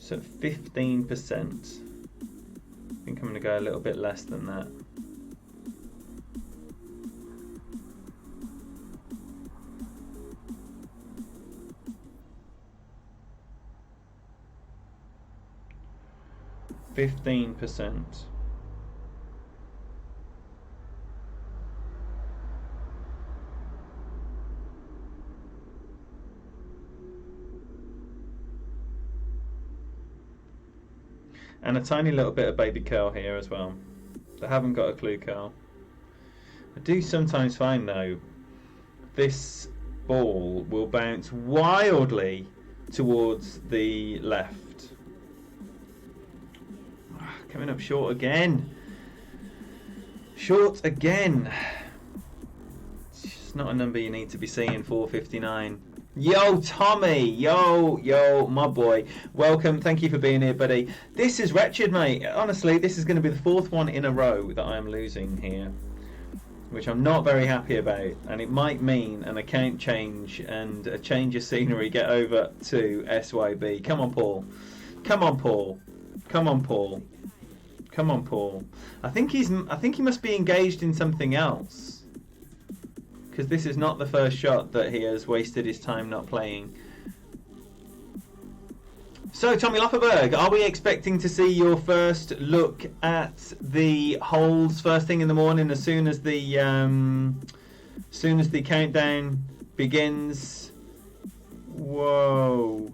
15%. I think I'm going to go a little bit less than that. %. And a tiny little bit of baby curl here as well. They haven't got a clue curl. I do sometimes find though, this ball will bounce wildly towards the left. Coming up short again. Short again. It's just not a number you need to be seeing, 459. Yo, Tommy. Yo, my boy. Welcome. Thank you for being here, buddy. This is wretched, mate. Honestly, this is going to be the 4th one in a row that I am losing here, which I'm not very happy about. And it might mean an account change and a change of scenery. Get over to SYB. Come on, Paul. Come on, Paul. Come on, Paul. Come on, Paul. I think he must be engaged in something else. Because this is not the first shot that he has wasted his time not playing. So, Tommy Lofferberg, are we expecting to see your first look at the holds first thing in the morning, as soon as the countdown begins? Whoa,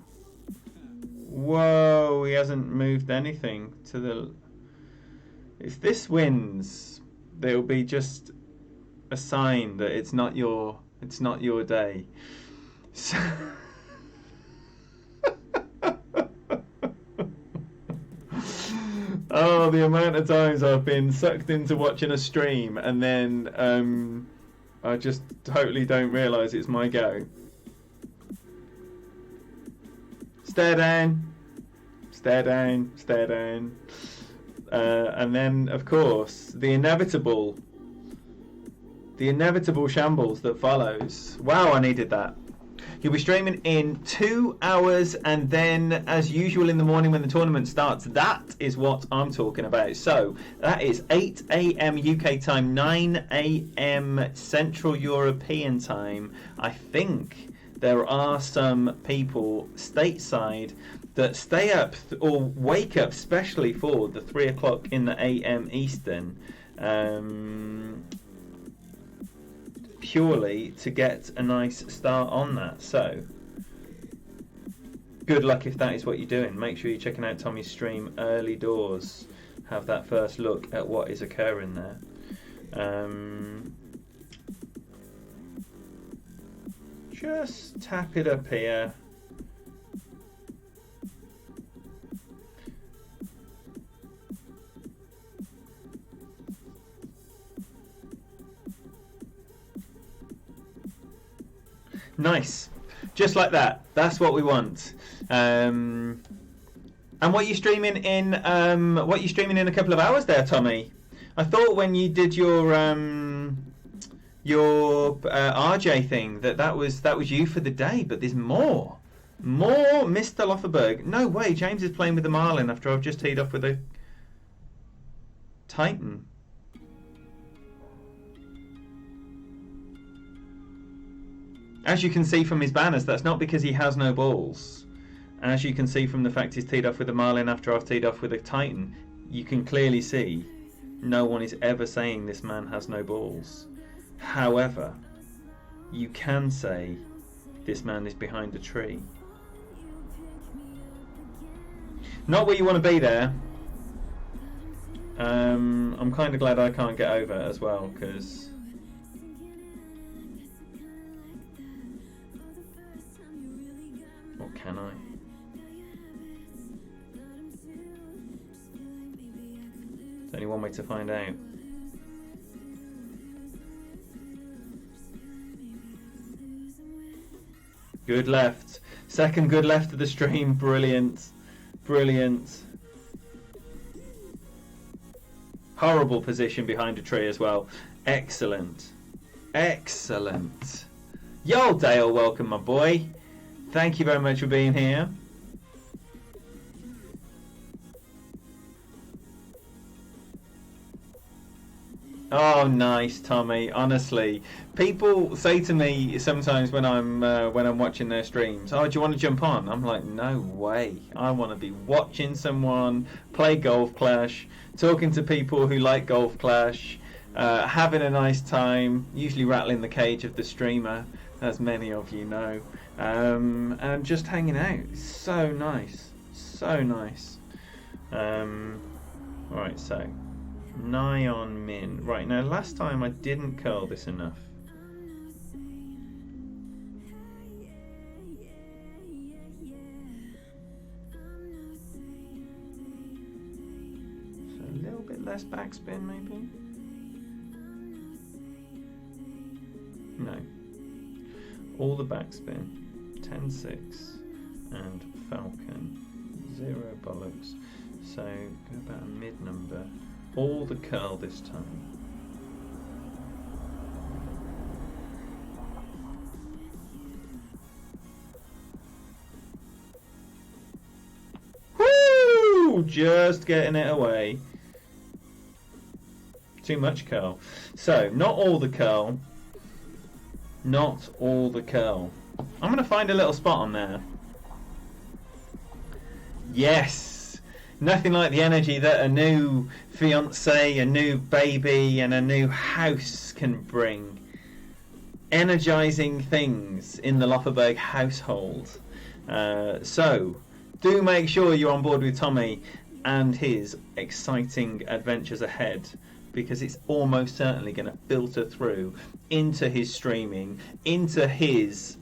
he hasn't moved anything to the. If this wins, there'll be just a sign that it's not your day. So oh, the amount of times I've been sucked into watching a stream and then I just totally don't realise it's my go. Stare down, stare down, stare down. And then, of course, the inevitable shambles that follows. Wow, I needed that. You'll be streaming in 2 hours, and then, as usual in the morning when the tournament starts, that is what I'm talking about. So that is 8 a.m. UK time, 9 a.m. Central European time. I think there are some people stateside that stay up or wake up specially for the 3 o'clock in the a.m. Eastern, purely to get a nice start on that. So good luck if that is what you're doing. Make sure you're checking out Tommy's stream early doors. Have that first look at what is occurring there. Just tap it up here. Nice, just like that. That's what we want. And what are you streaming in? What are you streaming in a couple of hours there, Tommy? I thought when you did your RJ thing that was you for the day, but there's more, Mr. Lofferberg. No way, James is playing with the Marlin after I've just teed off with a Titan. As you can see from his banners, that's not because he has no balls. As you can see from the fact he's teed off with a Marlin after I've teed off with a Titan, you can clearly see no one is ever saying this man has no balls. However, you can say this man is behind a tree. Not where you want to be there. I'm kind of glad I can't get over as well, because or can I? There's only one way to find out. Good left. Second good left of the stream. Brilliant. Brilliant. Horrible position behind a tree as well. Excellent. Excellent. Yo, Dale, welcome, my boy. Thank you very much for being here. Oh, nice, Tommy. Honestly, people say to me sometimes when I'm watching their streams, "Oh, do you want to jump on?" I'm like, "No way! I want to be watching someone play Golf Clash, talking to people who like Golf Clash, having a nice time, usually rattling the cage of the streamer, as many of you know, and just hanging out. It's so nice, so nice." Right, so. Nigh on min. Right, now last time I didn't curl this enough. So a little bit less backspin maybe? No. All the backspin. 10-6 and Falcon. 0 bollocks. So go about a mid number. All the curl this time. Woo! Just getting it away. Too much curl. So, not all the curl. Not all the curl. I'm going to find a little spot on there. Yes! Nothing like the energy that a new fiance, a new baby, and a new house can bring. Energizing things in the Lofferberg household. So, do make sure you're on board with Tommy and his exciting adventures ahead, because it's almost certainly going to filter through into his streaming, into his...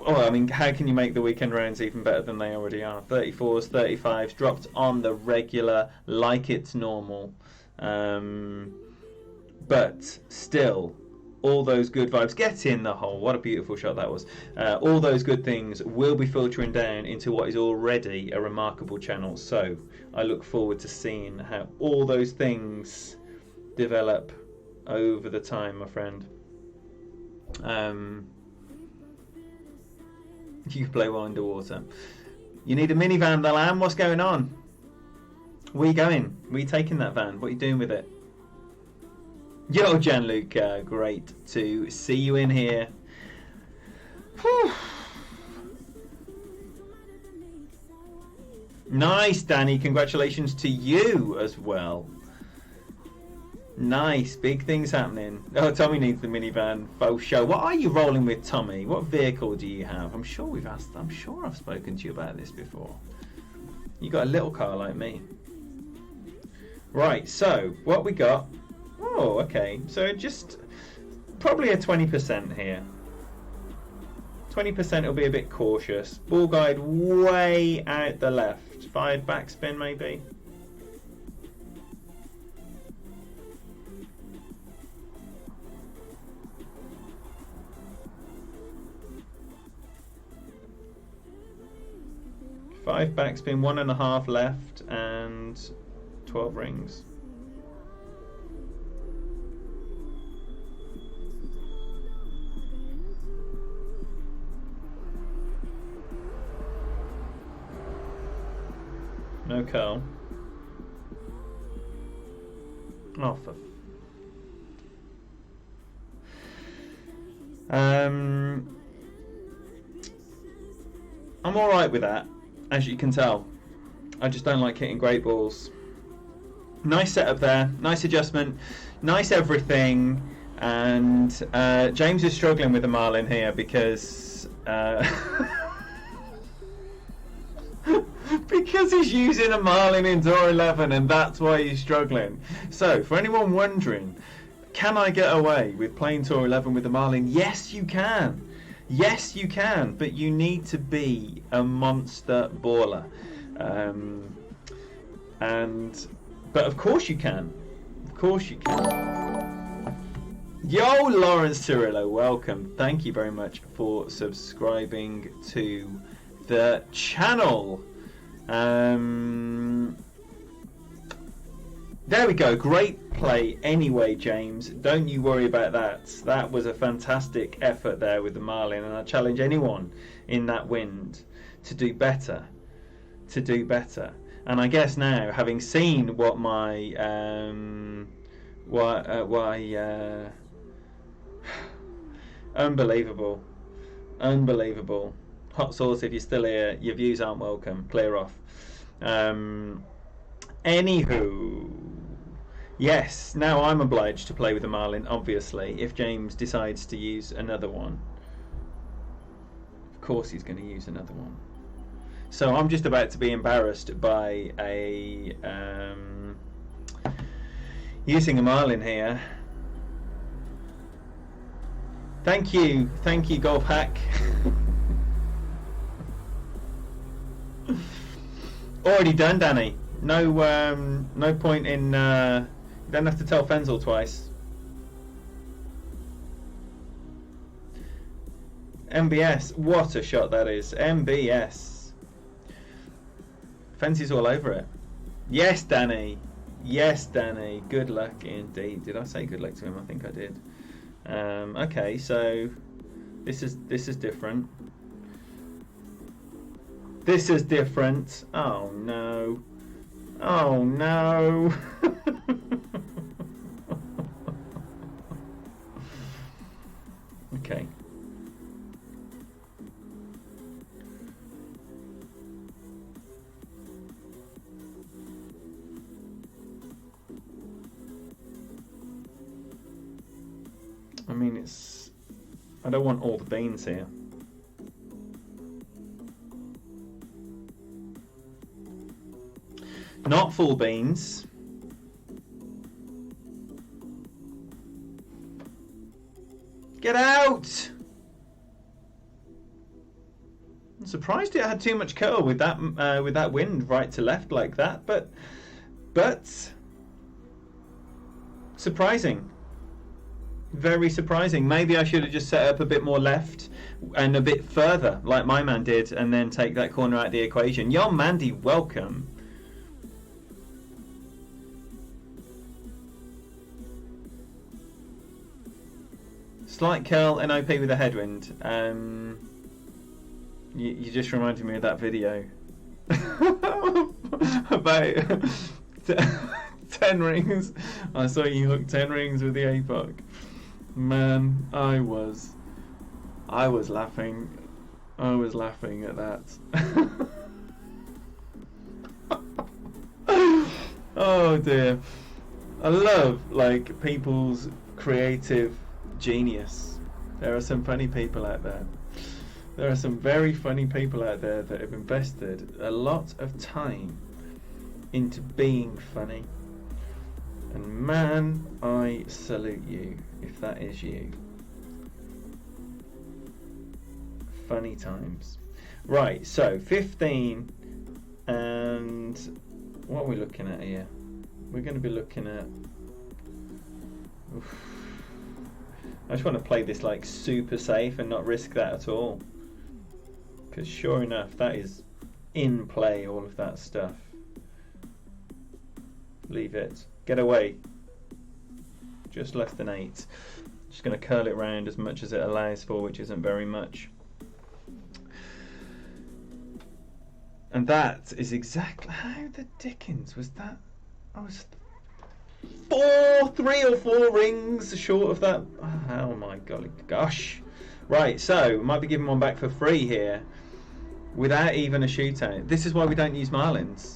Oh, I mean, how can you make the weekend rounds even better than they already are? 34s, 35s, dropped on the regular, like it's normal. But still, all those good vibes. Get in the hole. What a beautiful shot that was. All those good things will be filtering down into what is already a remarkable channel. So I look forward to seeing how all those things develop over the time, my friend. You can play well underwater. You need a minivan, the lamb. What's going on? Where are you going? Where are you taking that van? What are you doing with it? Yo, Gianluca, great to see you in here. Whew. Nice, Danny. Congratulations to you as well. Nice, big things happening. Oh, Tommy needs the minivan. Faux show. What are you rolling with, Tommy? What vehicle do you have? I'm sure I've spoken to you about this before. You got a little car like me. Right, so what we got? Oh, okay. So just probably a 20% here. 20% will be a bit cautious. Ball guide way out the left. 5 backspin maybe. Five backspin, 1.5 left, and 12 rings. No curl. Oh, for... I'm alright with that, as you can tell. I just don't like hitting great balls. Nice setup there, nice adjustment, nice everything, and James is struggling with the Marlin here because because he's using a Marlin in Tour 11, and that's why he's struggling. So, for anyone wondering, can I get away with playing Tour 11 with the Marlin? Yes, you can. Yes, you can, but you need to be a monster baller. But of course you can. Of course you can. Yo, Lawrence Cirillo, welcome. Thank you very much for subscribing to the channel. There we go. Great play anyway, James. Don't you worry about that. That was a fantastic effort there with the Marlin, and I challenge anyone in that wind to do better. To do better. And I guess now, having seen what my unbelievable, unbelievable. Hot sauce, if you're still here, your views aren't welcome. Clear off. Anywho, yes, now I'm obliged to play with the Marlin, obviously, if James decides to use another one. Of course he's going to use another one. So I'm just about to be embarrassed by using a Marlin here. Thank you, Golf Hack. Already done, Danny. No point in. You don't have to tell Fenzel twice. MBS, what a shot that is. MBS. Fenzy's all over it. Yes, Danny. Yes, Danny. Good luck indeed. Did I say good luck to him? I think I did. Okay, so this is different. This is different. Oh no. Oh no. Okay. mean, I don't want all the beans here. Not full beans. Get out! I'm surprised it had too much curl with that wind right to left like that, but surprising. Very surprising. Maybe I should have just set up a bit more left and a bit further, like my man did, and then take that corner out of the equation. Yon Mandy, welcome. Slight curl, NOP with a headwind. You just reminded me of that video about 10 rings. I saw you hook 10 rings with the APOC. Man, I was laughing. I was laughing at that. Oh dear. I love like people's creative genius. There are some funny people out there. There are some very funny people out there that have invested a lot of time into being funny. And man, I salute you if that is you. Funny times. Right, so 15 and what are we looking at here? We're going to be looking at... Oof. I just want to play this like super safe and not risk that at all. Because sure enough, that is in play, all of that stuff. Leave it. Get away. Just less than 8. Just going to curl it round as much as it allows for, which isn't very much. And that is exactly... How the dickens was that? I was 3 or 4 rings short of that. Oh my golly gosh. Right, so might be giving one back for free here without even a shootout. This is why we don't use marlins.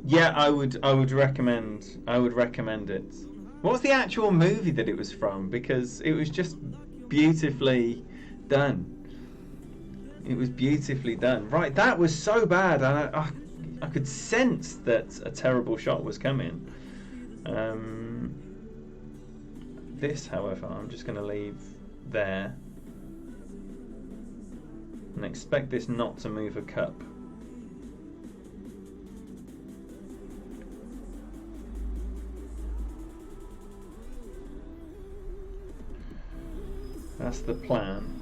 Yeah, I would recommend it. What was the actual movie that it was from? Because it was just beautifully done. It was beautifully done. Right, that was so bad, and I could sense that a terrible shot was coming. This, however, I'm just going to leave there and expect this not to move a cup. That's the plan.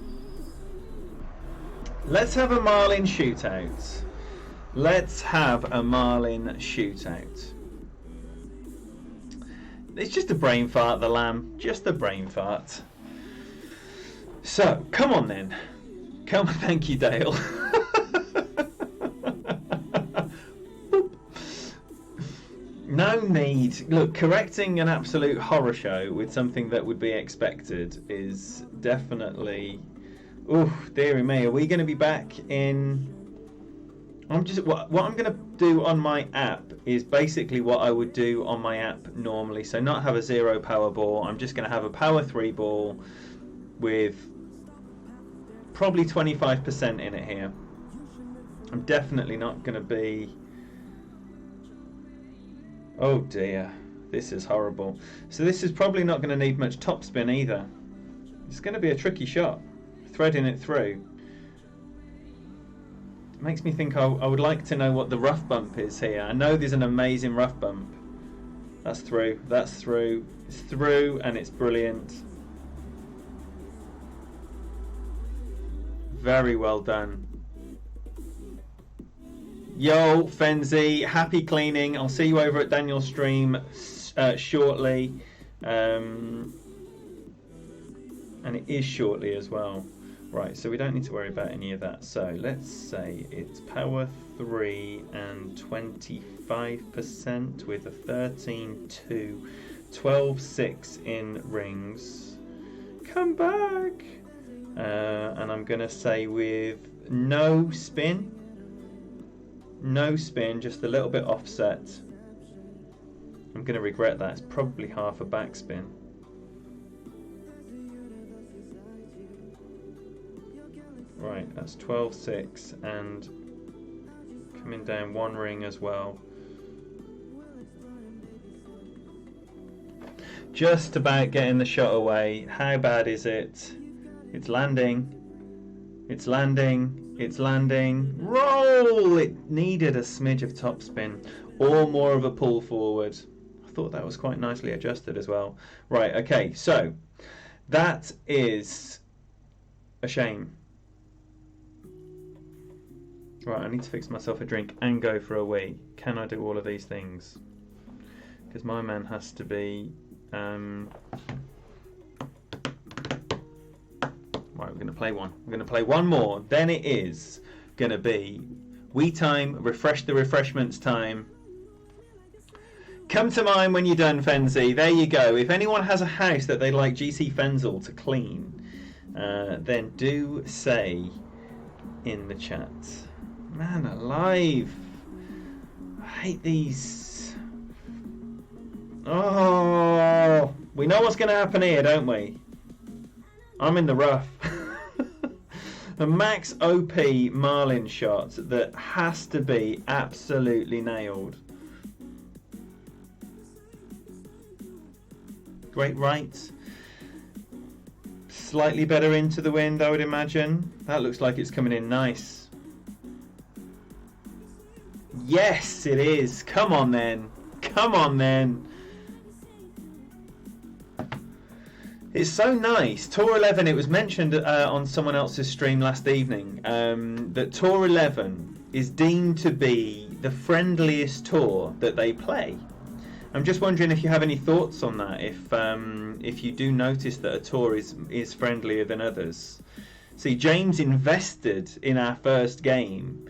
Let's have a marlin shootout. Let's have a marlin shootout. It's just a brain fart, the lamb. Just a brain fart. So, come on then. Come on, thank you, Dale. No need. Look, correcting an absolute horror show with something that would be expected is definitely... Ooh, dearie me. Are we going to be back in... What I'm going to do on my app is basically what I would do on my app normally. So not have a 0 power ball. I'm just going to have a power 3 ball with probably 25% in it here. I'm definitely not going to be... Oh dear, this is horrible. So this is probably not going to need much topspin either. It's going to be a tricky shot, threading it through. It makes me think I would like to know what the rough bump is here. I know there's an amazing rough bump. That's through, that's through. It's through and it's brilliant. Very well done. Yo, Fenzi, happy cleaning. I'll see you over at Daniel's stream shortly. And it is shortly as well. Right, so we don't need to worry about any of that. So let's say it's power 3 and 25% with a 13-2, 12-6 in rings. Come back. And I'm going to say with no spin. No spin, just a little bit offset. I'm going to regret that. It's probably half a backspin. Right, that's 12-6 and coming down one ring as well. Just about getting the shot away. How bad is it? It's landing. It's landing. It's landing. Roll! It needed a smidge of topspin or more of a pull forward. I thought that was quite nicely adjusted as well. Right, okay, so that is a shame. Right, I need to fix myself a drink and go for a wee. Can I do all of these things? Because my man has to be... Right, we're going to play one. We're going to play one more. Then it is going to be wee time, refresh the refreshments time. Come to mind when you're done, Fenzi. There you go. If anyone has a house that they'd like GC Fenzel to clean, then do say in the chat. Man alive. I hate these. Oh, we know what's going to happen here, don't we? I'm in the rough. A max OP Marlin shot that has to be absolutely nailed. Great right. Slightly better into the wind, I would imagine. That looks like it's coming in nice. Yes, it is. Come on then. Come on then. It's so nice. Tour 11, it was mentioned on someone else's stream last evening that Tour 11 is deemed to be the friendliest tour that they play. I'm just wondering if you have any thoughts on that, if you do notice that a tour is friendlier than others. See, James invested in our first game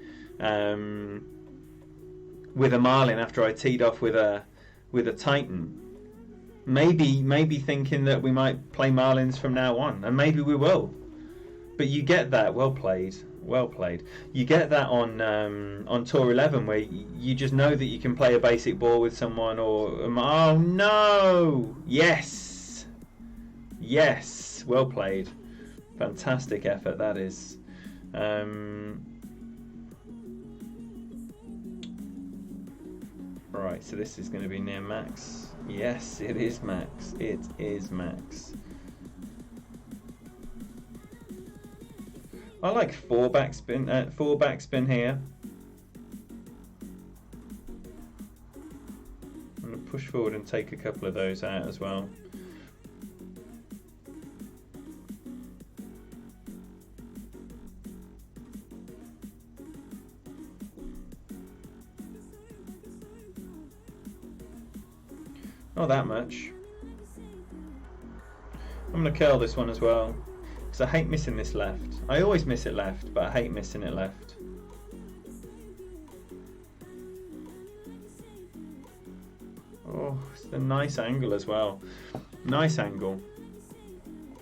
with a Marlin after I teed off with a Titan. Maybe thinking that we might play Marlins from now on, and maybe we will. But you get that. Well played. Well played. You get that on Tour 11 where you just know that you can play a basic ball with someone or... Oh no! Yes! Yes! Well played. Fantastic effort that is. Right, so this is going to be near max. Yes, it is max. It is max. I like four backspin here. I'm going to push forward and take a couple of those out as well. Not that much. I'm going to curl this one as well, because I hate missing this left. I always miss it left, but I hate missing it left. Oh, it's a nice angle as well. Nice angle.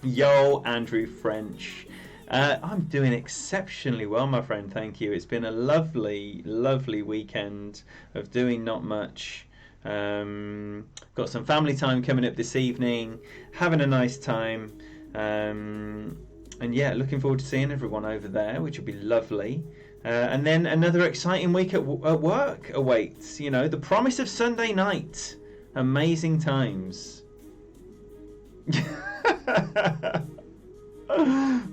Yo, Andrew French. I'm doing exceptionally well, my friend, thank you. It's been a lovely, lovely weekend of doing not much. Got some family time coming up this evening, having a nice time, and yeah, looking forward to seeing everyone over there, which will be lovely. And then another exciting week at work awaits. You know, the promise of Sunday night, amazing times.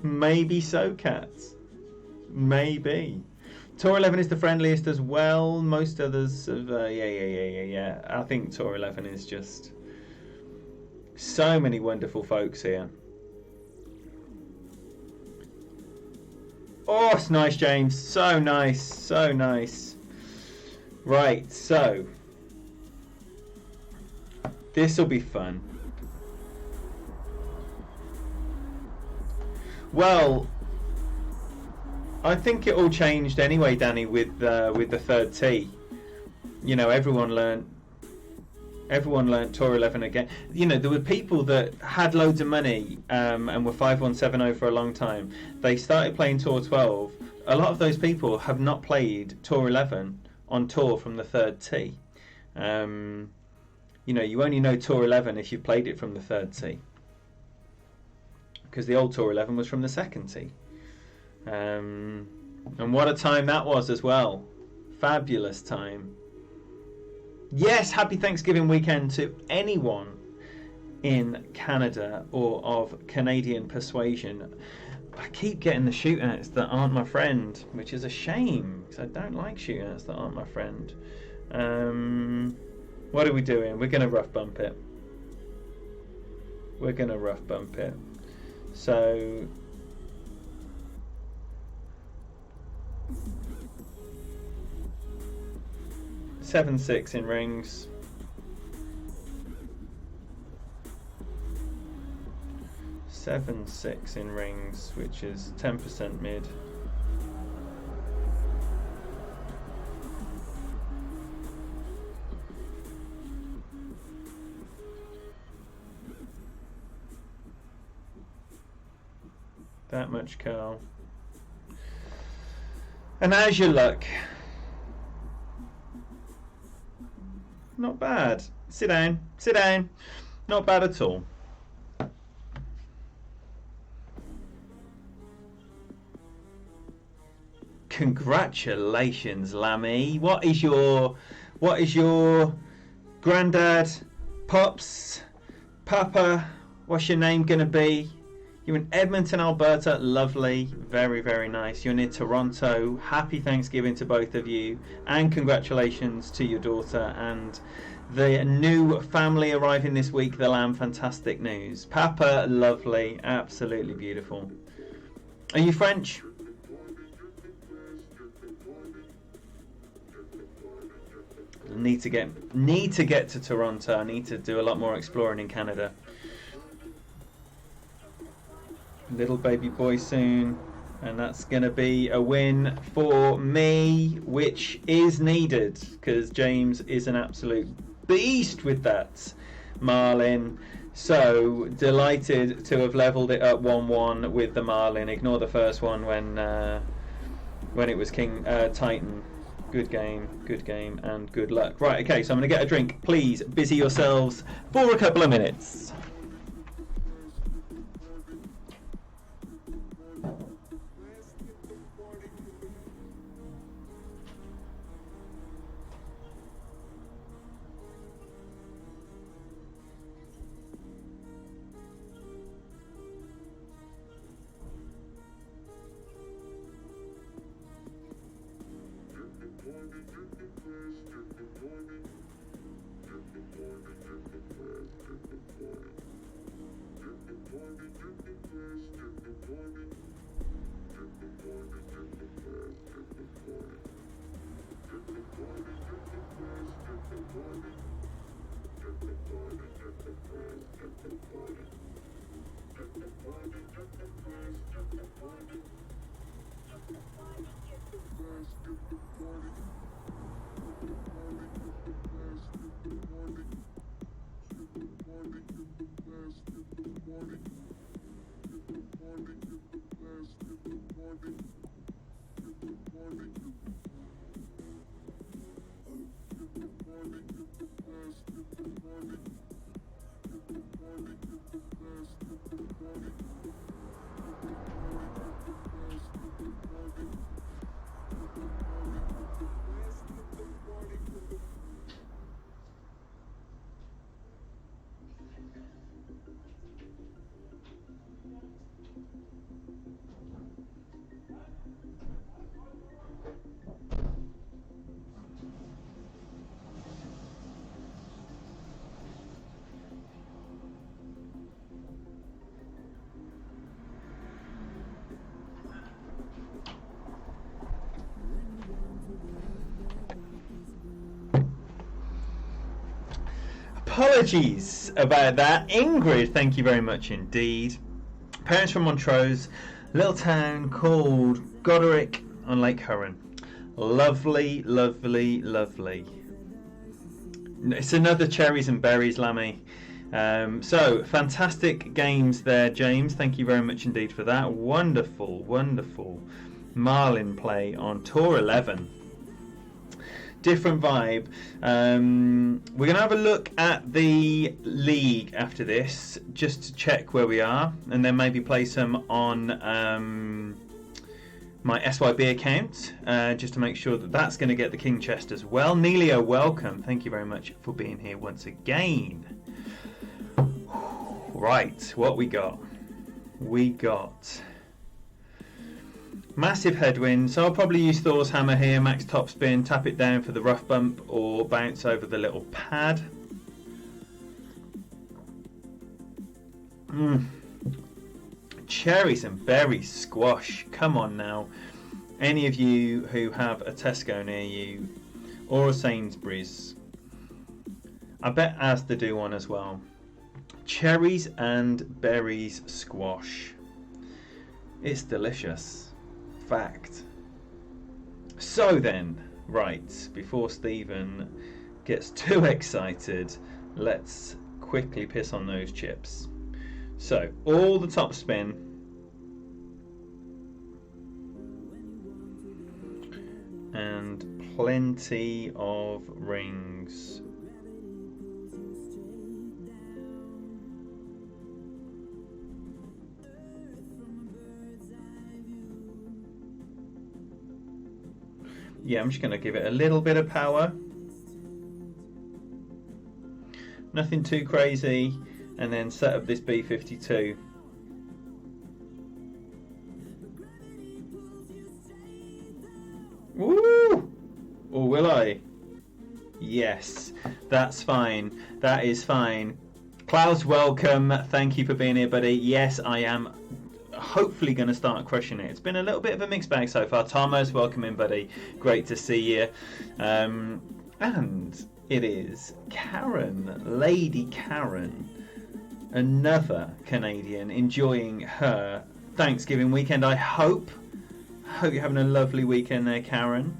Maybe so, cats. Maybe. Tour 11 is the friendliest as well. Most others have, yeah. I think Tour 11 is just so many wonderful folks here. Oh, it's nice, James. So nice, so nice. Right, so this will be fun. Well, I think it all changed anyway, Danny, with the third tee. You know, everyone learnt Tour 11 again. You know, there were people that had loads of money and were 5170 for a long time. They started playing Tour 12. A lot of those people have not played Tour 11 on tour from the third tee. you know, you only know Tour 11 if you've played it from the third tee, because the old Tour 11 was from the second tee. And what a time that was as well. Fabulous time. Yes, happy Thanksgiving weekend to anyone in Canada or of Canadian persuasion. I keep getting the shootouts that aren't my friend, which is a shame, because I don't like shootouts that aren't my friend. What are we doing? We're going to rough bump it. We're going to rough bump it. So... Seven, 6 in rings. Seven, 6 in rings, which is 10% mid. That much curl. And how's your luck? Not bad. Sit down. Sit down. Not bad at all. Congratulations, Lammy. What is your granddad, pops, papa? What's your name gonna be? You're in Edmonton, Alberta. Lovely. Very, very nice. You're near Toronto. Happy Thanksgiving to both of you. And congratulations to your daughter and the new family arriving this week, the Lamb. Fantastic news. Papa, lovely. Absolutely beautiful. Are you French? Need to get to Toronto. I need to do a lot more exploring in Canada. Little baby boy soon, and that's gonna be a win for me, which is needed because James is an absolute beast with that Marlin. So delighted to have leveled it up 1-1 with the Marlin. Ignore the first one when it was King Titan. Good game, and good luck. Right, okay, so I'm gonna get a drink. Please busy yourselves for a couple of minutes. Apologies about that. Ingrid, thank you very much indeed. Parents from Montrose, little town called Goderic on Lake Huron. Lovely, lovely, lovely. It's another cherries and berries, Lammy. So, fantastic games there, James. Thank you very much indeed for that. Wonderful, wonderful Marlin play on Tour 11. different vibe. We're going to have a look at the league after this, just to check where we are, and then maybe play some on my SYB account, just to make sure that that's going to get the king chest as well. Neelio, welcome. Thank you very much for being here once again. Right, what we got? We got massive headwind, so I'll probably use Thor's hammer here, max top spin, tap it down for the rough bump, or bounce over the little pad. Cherries and berry squash, come on now. Any of you who have a Tesco near you, or a Sainsbury's, I bet Asda do one as well. Cherries and berries squash. It's delicious. Fact. So then, right, before Stephen gets too excited, let's quickly piss on those chips. So, all the top spin. And plenty of rings. Yeah, I'm just going to give it a little bit of power. Nothing too crazy. And then set up this B52. Woo! Or will I? Yes, that's fine. That is fine. Klaus, welcome. Thank you for being here, buddy. Yes, I am hopefully going to start crushing it. It's been a little bit of a mixed bag so far. Thomas, welcome in, buddy. Great to see you. And it is Karen, Lady Karen, another Canadian, enjoying her Thanksgiving weekend. I hope you're having a lovely weekend there, Karen.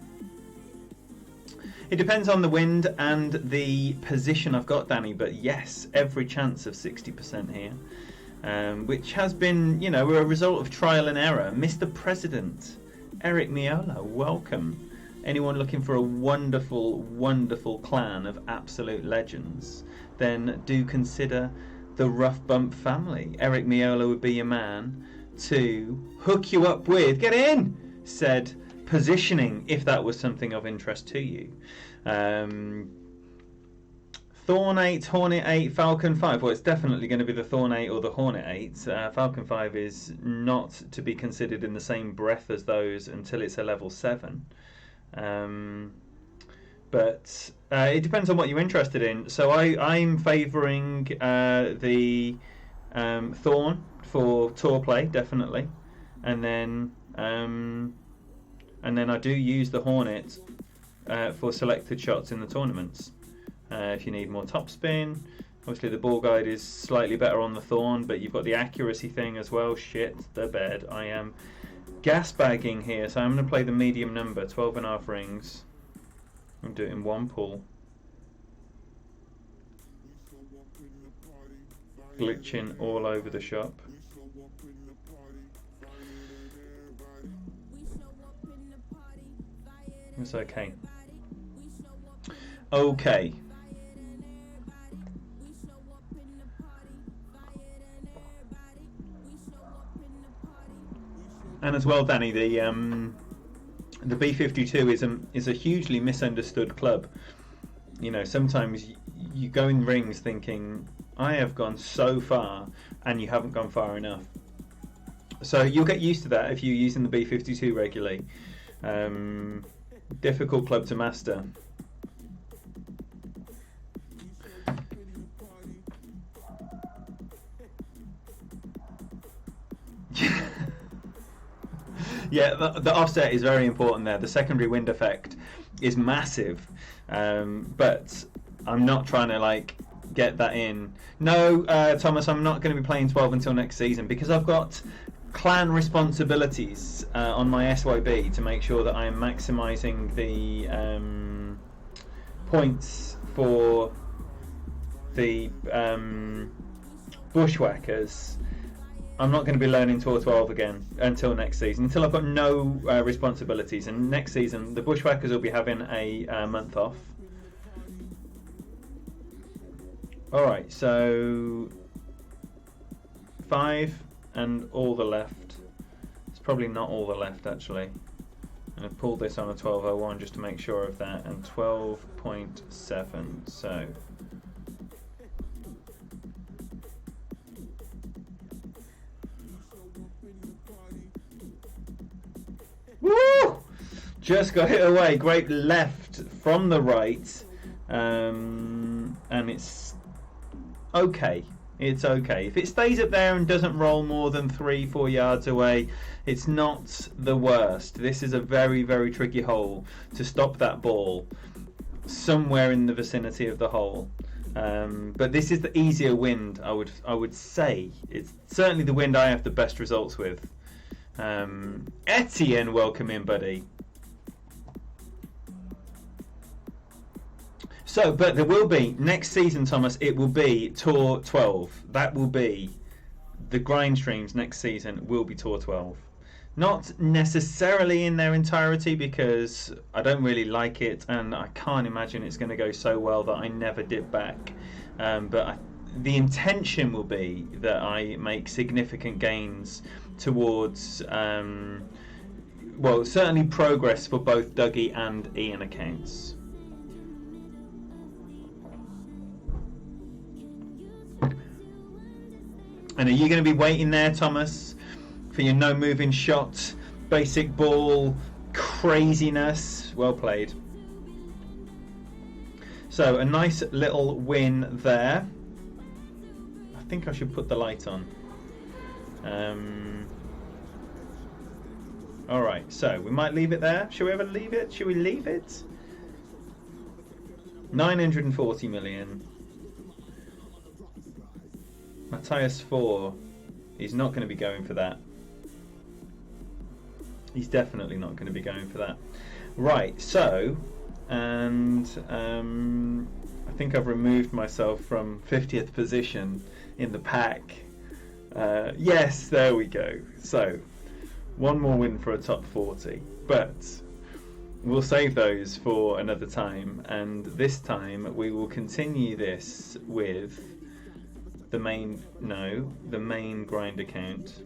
It depends on the wind and the position I've got, Danny, but yes, every chance of 60% here. Which has been, you know, a result of trial and error. Mr. President, Eric Miola, welcome. Anyone looking for a wonderful, wonderful clan of absolute legends, then do consider the Rough Bump family. Eric Miola would be your man to hook you up with, get in, said positioning, if that was something of interest to you. Thorn 8, Hornet 8, Falcon 5. Well, it's definitely going to be the Thorn 8 or the Hornet 8. Falcon 5 is not to be considered in the same breath as those until it's a level 7. But it depends on what you're interested in. So I'm favouring the Thorn for tour play, definitely. And then I do use the Hornet for selected shots in the tournaments. If you need more topspin, obviously the ball guide is slightly better on the Thorn, but you've got the accuracy thing as well. Shit the bed. I am gas bagging here, so I'm going to play the medium number, 12.5 rings. I'm doing it in one pull. Glitching all over the shop. It's okay. Okay. And as well, Danny, the B52 is a hugely misunderstood club. You know, sometimes you go in rings thinking, I have gone so far, and you haven't gone far enough. So you'll get used to that if you're using the B52 regularly. Difficult club to master. Yeah, the offset is very important there. The secondary wind effect is massive, but I'm not trying to get that in. No, Thomas, I'm not going to be playing 12 until next season because I've got clan responsibilities on my SYB to make sure that I am maximising the points for the bushwhackers I'm not going to be learning Tour 12 again until next season, until I've got no responsibilities. And next season, the Bushwhackers will be having a month off. Alright, so 5 and all the left. It's probably not all the left, actually. I'm going to pull this on a 12.01 just to make sure of that. And 12.7, so... Woo! Just got hit away. Great left from the right. And it's okay. It's okay. If it stays up there and doesn't roll more than 3-4 yards away, it's not the worst. This is a very, very tricky hole to stop that ball somewhere in the vicinity of the hole. But this is the easier wind, I would say. It's certainly the wind I have the best results with. Etienne, welcome in, buddy. So, but there will be, next season, Thomas, it will be Tour 12. That will be, the grind streams next season will be Tour 12. Not necessarily in their entirety, because I don't really like it, and I can't imagine it's going to go so well that I never dip back. The intention will be that I make significant gains towards, well, certainly progress for both Dougie and Ian accounts. And are you going to be waiting there, Thomas, for your no moving shot, basic ball craziness? Well played. So a nice little win there. I think I should put the light on. Alright, so we might leave it there. Should we ever leave it? Should we leave it? 940 million. Matthias 4. He's not going to be going for that. He's definitely not going to be going for that. Right, so, and I think I've removed myself from 50th position in the pack. Yes, there we go. So, one more win for a top 40. But we'll save those for another time. And this time we will continue this with the main grind account.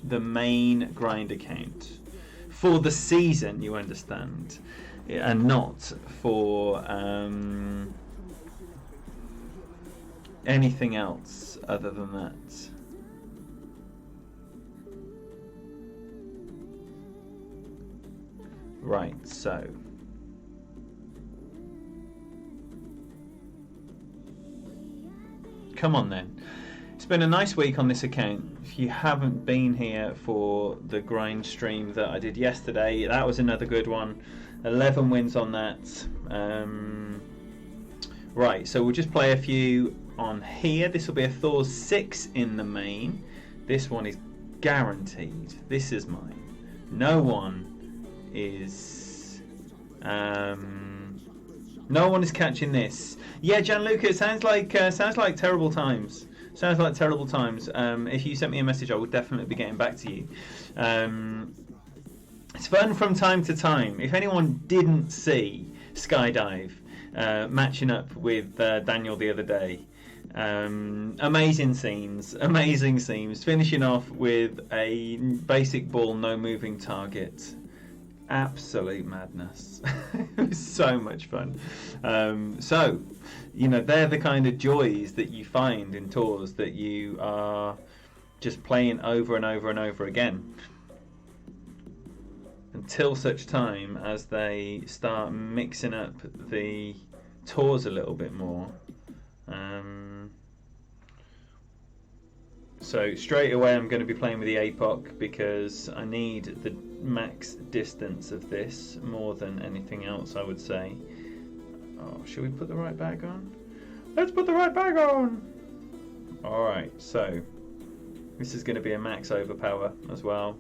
The main grind account. For the season, you understand. And not for anything else other than that. Right, so come on then. It's been a nice week on this account. If you haven't been here for the grind stream that I did yesterday, that was another good one. 11 wins on that. Right, so we'll just play a few on here. This will be a Thor 6 in the main. This one is guaranteed. This is mine. No one is catching this. Yeah, Gianluca, it sounds like terrible times. Sounds like terrible times. If you sent me a message, I would definitely be getting back to you. It's fun from time to time. If anyone didn't see Skydive matching up with Daniel the other day, amazing scenes, finishing off with a basic ball, no moving target. Absolute madness. It was so much fun. So, you know, they're the kind of joys that you find in tours that you are just playing over and over and over again, until such time as they start mixing up the tours a little bit more. So straight away I'm going to be playing with the APOC because I need the max distance of this more than anything else, I would say. Oh, should we put the right bag on? Let's put the right bag on! Alright, so this is going to be a max overpower as well.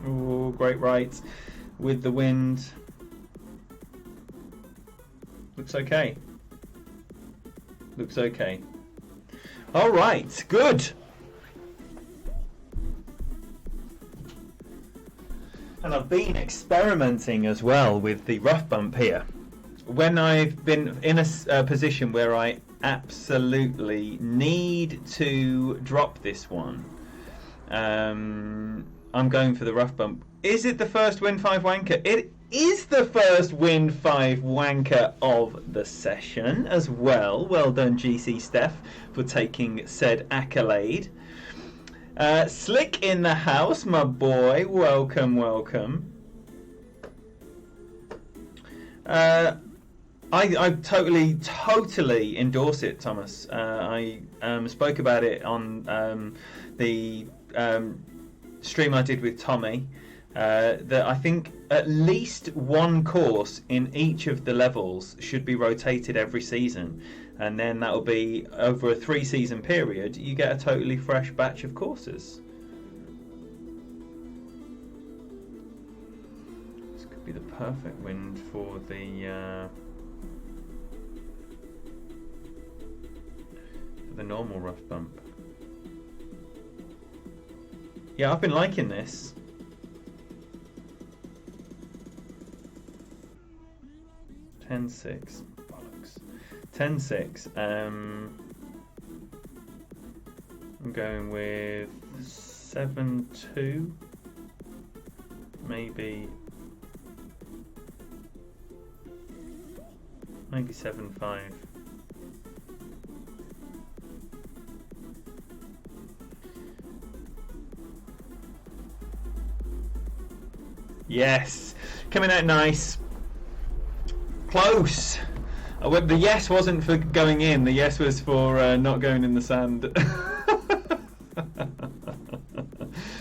Oh, great right with the wind. Looks okay. Looks okay. All right, good. And I've been experimenting as well with the rough bump here. When I've been in a position where I absolutely need to drop this one, I'm going for the rough bump. Is it the first Wind 5 wanker? It is the first Wind 5 wanker of the session as well. Well done, GC Steph, for taking said accolade. Slick in the house, my boy. Welcome, welcome. I totally endorse it, Thomas. I spoke about it on the stream I did with Tommy. That I think at least one course in each of the levels should be rotated every season, and then that will be over a 3-season period. You get a totally fresh batch of courses. This could be the perfect wind for the normal rough bump. Yeah, I've been liking this. (10-6) bollocks. 10-6. I'm going with 7-2. Maybe 7-5. Yes, coming out nice. Close. The yes wasn't for going in. The yes was for not going in the sand.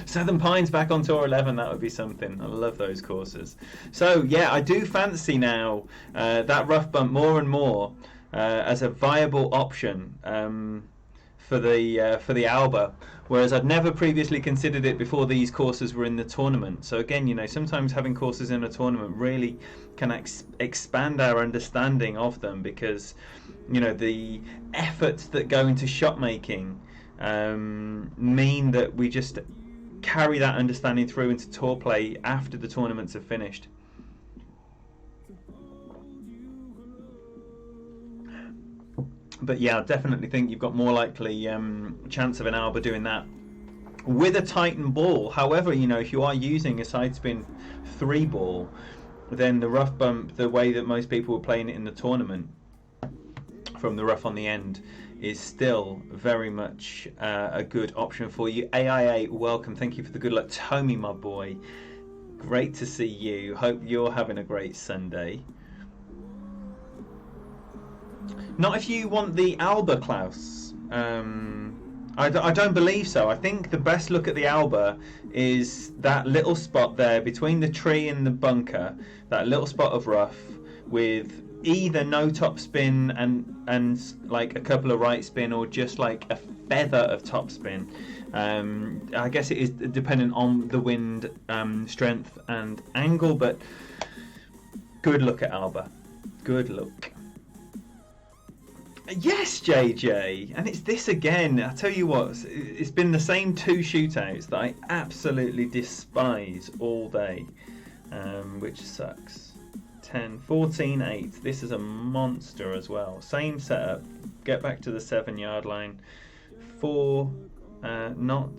Southern Pines back on Tour 11. That would be something. I love those courses. So yeah, I do fancy now that rough bump more and more as a viable option for the Alba. Whereas I'd never previously considered it before these courses were in the tournament. So again, you know, sometimes having courses in a tournament really can expand our understanding of them, because, you know, the efforts that go into shot making mean that we just carry that understanding through into tour play after the tournaments are finished. But yeah, I definitely think you've got more likely chance of an Alba doing that with a Titan ball. However, you know, if you are using a side spin 3 ball, then the rough bump, the way that most people were playing it in the tournament, from the rough on the end, is still very much a good option for you. AIA, welcome. Thank you for the good luck. Tommy, my boy, great to see you. Hope you're having a great Sunday. Not if you want the Alba, Klaus. I don't believe so. I think the best look at the Alba is that little spot there between the tree and the bunker, that little spot of rough with either no top spin and like a couple of right spin, or just like a feather of top spin. I guess it is dependent on the wind strength and angle, but good look at Alba. Good look. Yes, JJ, and it's this again. I tell you what, it's been the same 2 shootouts that I absolutely despise all day, which sucks. 10, 14, 8. This is a monster as well. Same setup. Get back to the 7-yard line. 4, not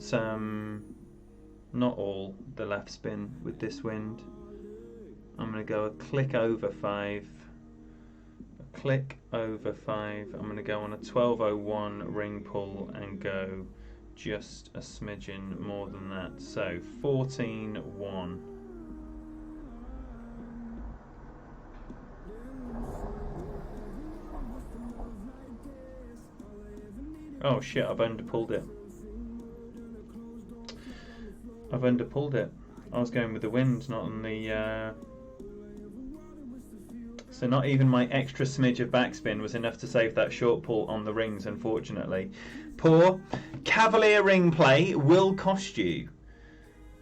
all the left spin with this wind. I'm going to go a click over 5. Click over 5. I'm going to go on a 1201 ring pull and go just a smidgen more than that. So 14-1. Oh shit, I've underpulled it. I've underpulled it. I was going with the wind, not on the... So not even my extra smidge of backspin was enough to save that short pull on the rings, unfortunately. Poor. Cavalier ring play will cost you.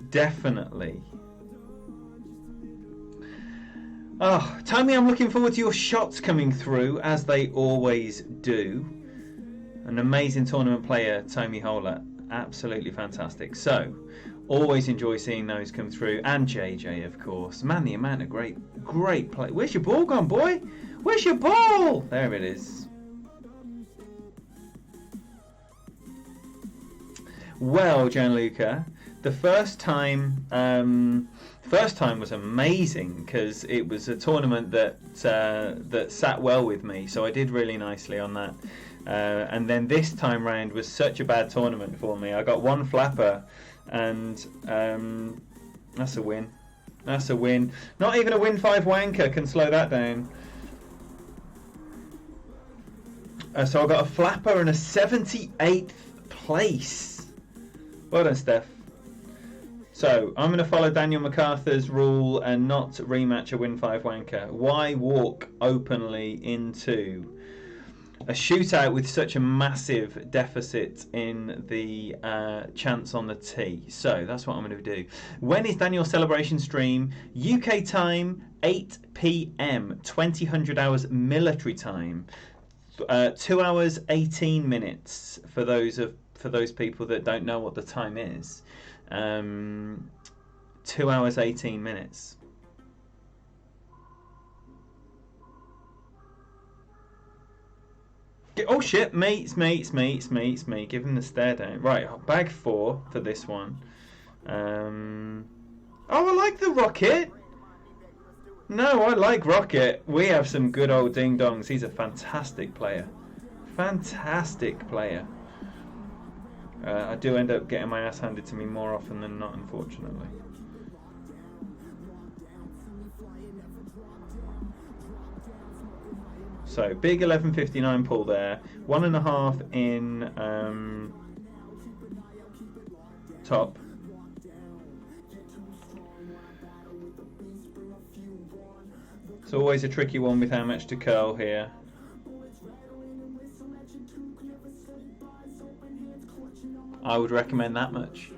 Definitely. Oh, Tommy, I'm looking forward to your shots coming through, as they always do. An amazing tournament player, Tommy Holer. Absolutely fantastic. So, always enjoy seeing those come through. And JJ, of course. Man, the amount of great play. Where's your ball gone, boy? Where's your ball? There it is. Well, Gianluca, the first time was amazing because it was a tournament that sat well with me, so I did really nicely on that. And then this time round was such a bad tournament for me. I got one flapper, and that's a win. That's a win. Not even a Win 5 wanker can slow that down. So I got a flapper and a 78th place. Well done, Steph. So, I'm going to follow Daniel MacArthur's rule and not rematch a Win 5 wanker. Why walk openly into a shootout with such a massive deficit in the chance on the tee? So, that's what I'm going to do. When is Daniel's celebration stream? UK time, 8 p.m, 2000 hours military time. 2 hours, 18 minutes for those people that don't know what the time is. 2 hours 18 minutes. Oh shit, mates. Give him the stare down. Right, bag 4 for this one. Oh, I like the Rocket. No, I like Rocket. We have some good old ding dongs. He's a fantastic player. Fantastic player. I do end up getting my ass handed to me more often than not, unfortunately. So, big 11.59 pull there. 1.5 in top. It's always a tricky one with how much to curl here. I would recommend that much.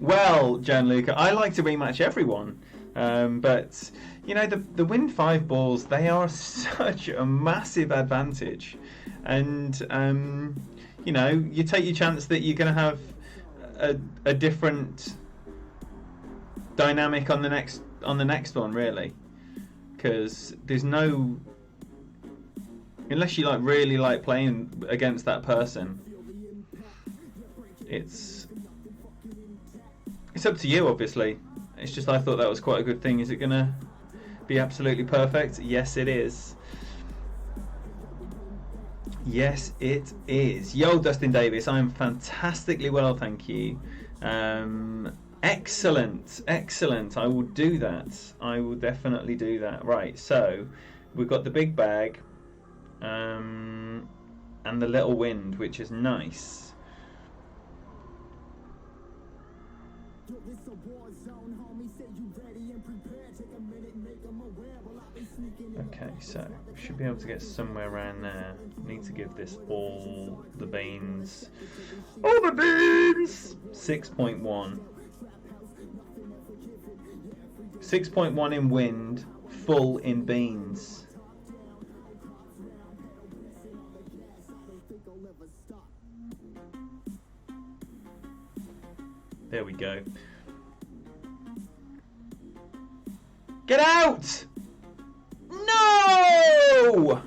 Well, Gianluca, I like to rematch everyone. But, you know, the Win 5 balls, they are such a massive advantage. And, you know, you take your chance that you're going to have a different dynamic on the next one, really. Because there's no, unless you really like playing against that person, it's up to you, obviously. It's just, I thought that was quite a good thing. Is it gonna be absolutely perfect? Yes, it is. Yes, it is. Yo, Dustin Davis, I'm fantastically well, thank you. Excellent. I will do that. I will definitely do that. Right, so we've got the big bag and the little wind, which is nice. Okay, so we should be able to get somewhere around there. Need to give this all the beans. All the beans! 6.1. 6.1 in wind, full in beans. There we go. Get out! No!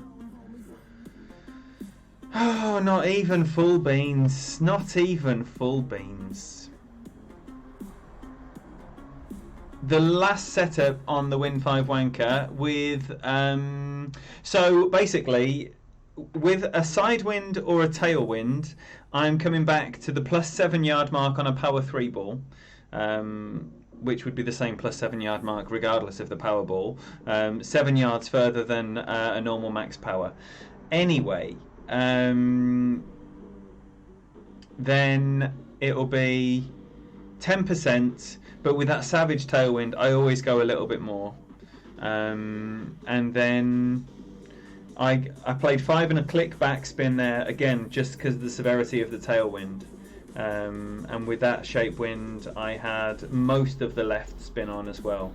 Oh, not even full beans. Not even full beans. The last setup on the Win 5 wanker with so basically with a side wind or a tailwind, I'm coming back to the plus 7 yard mark on a power 3 ball, which would be the same plus 7 yard mark regardless of the power ball, 7 yards further than a normal max power. Anyway, then it'll be 10%. But with that savage tailwind, I always go a little bit more. And then I played 5 and a click backspin there, again, just because of the severity of the tailwind. And with that shape wind, I had most of the left spin on as well.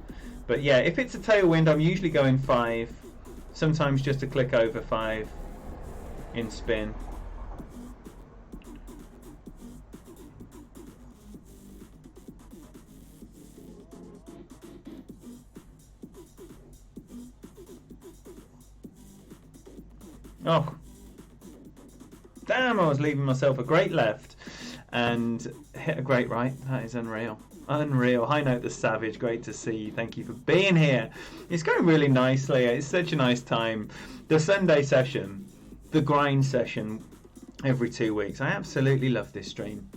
But yeah, if it's a tailwind, I'm usually going 5, sometimes just a click over 5 in spin. Oh, damn, I was leaving myself a great left and hit a great right. That is unreal. Unreal. High Note the Savage, great to see you. Thank you for being here. It's going really nicely. It's such a nice time. The Sunday session, the grind session every 2 weeks. I absolutely love this stream.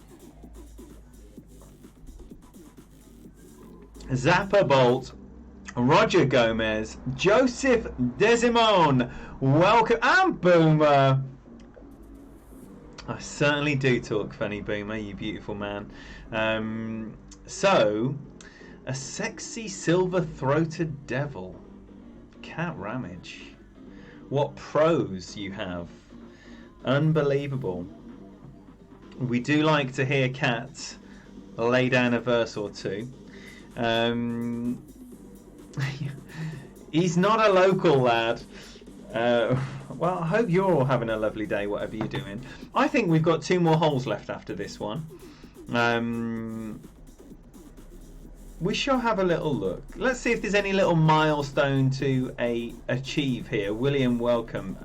Zappa Bolt, Roger Gomez, Joseph Desimone, welcome, and Boomer. I certainly do talk funny, Boomer, you beautiful man. So, a sexy silver-throated devil. Cat Ramage. What pros you have. Unbelievable. We do like to hear Cat lay down a verse or two. He's not a local lad. Well, I hope you're all having a lovely day, whatever you're doing. I think we've got 2 more holes left after this one. We shall have a little look. Let's see if there's any little milestone to achieve here. William, welcome.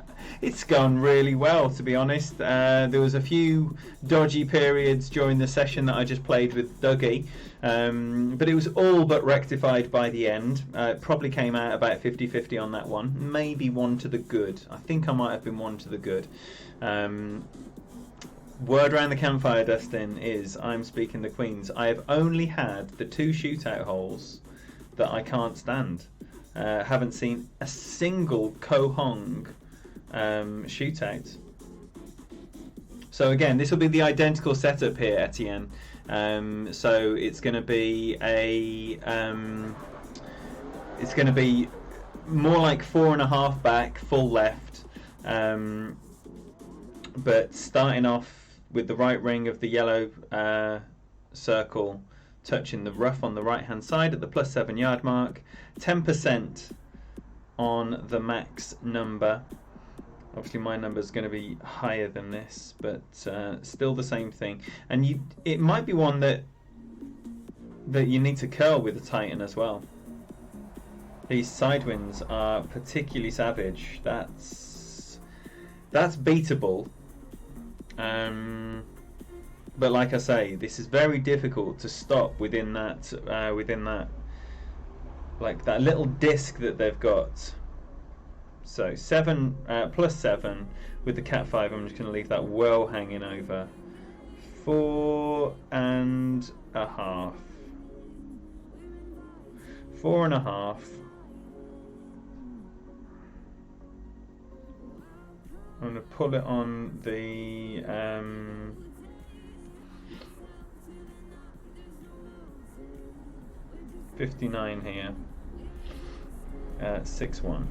It's gone really well, to be honest. There was a few dodgy periods during the session that I just played with Dougie. But it was all but rectified by the end. It probably came out about 50-50 on that one. Maybe 1 to the good. I think I might have been 1 to the good. Word around the campfire, Dustin, is I'm speaking the Queens. I have only had the 2 shootout holes that I can't stand. Haven't seen a single Kohong shootout. So again, this will be the identical setup here, Etienne. So it's going to be it's going to be more like 4.5 back, full left, but starting off with the right ring of the yellow circle touching the rough on the right hand side at the +7 yard mark, 10% on the max number. Obviously my number is going to be higher than this, but still the same thing. And it might be one that you need to curl with the Titan as well. These side winds are particularly savage. That's beatable. But like I say, this is very difficult to stop within that like that little disc that they've got. So 7 +7 with the Cat 5. I'm just going to leave that well hanging over. 4.5. 4.5. I'm going to pull it on the 59 here. 6-1.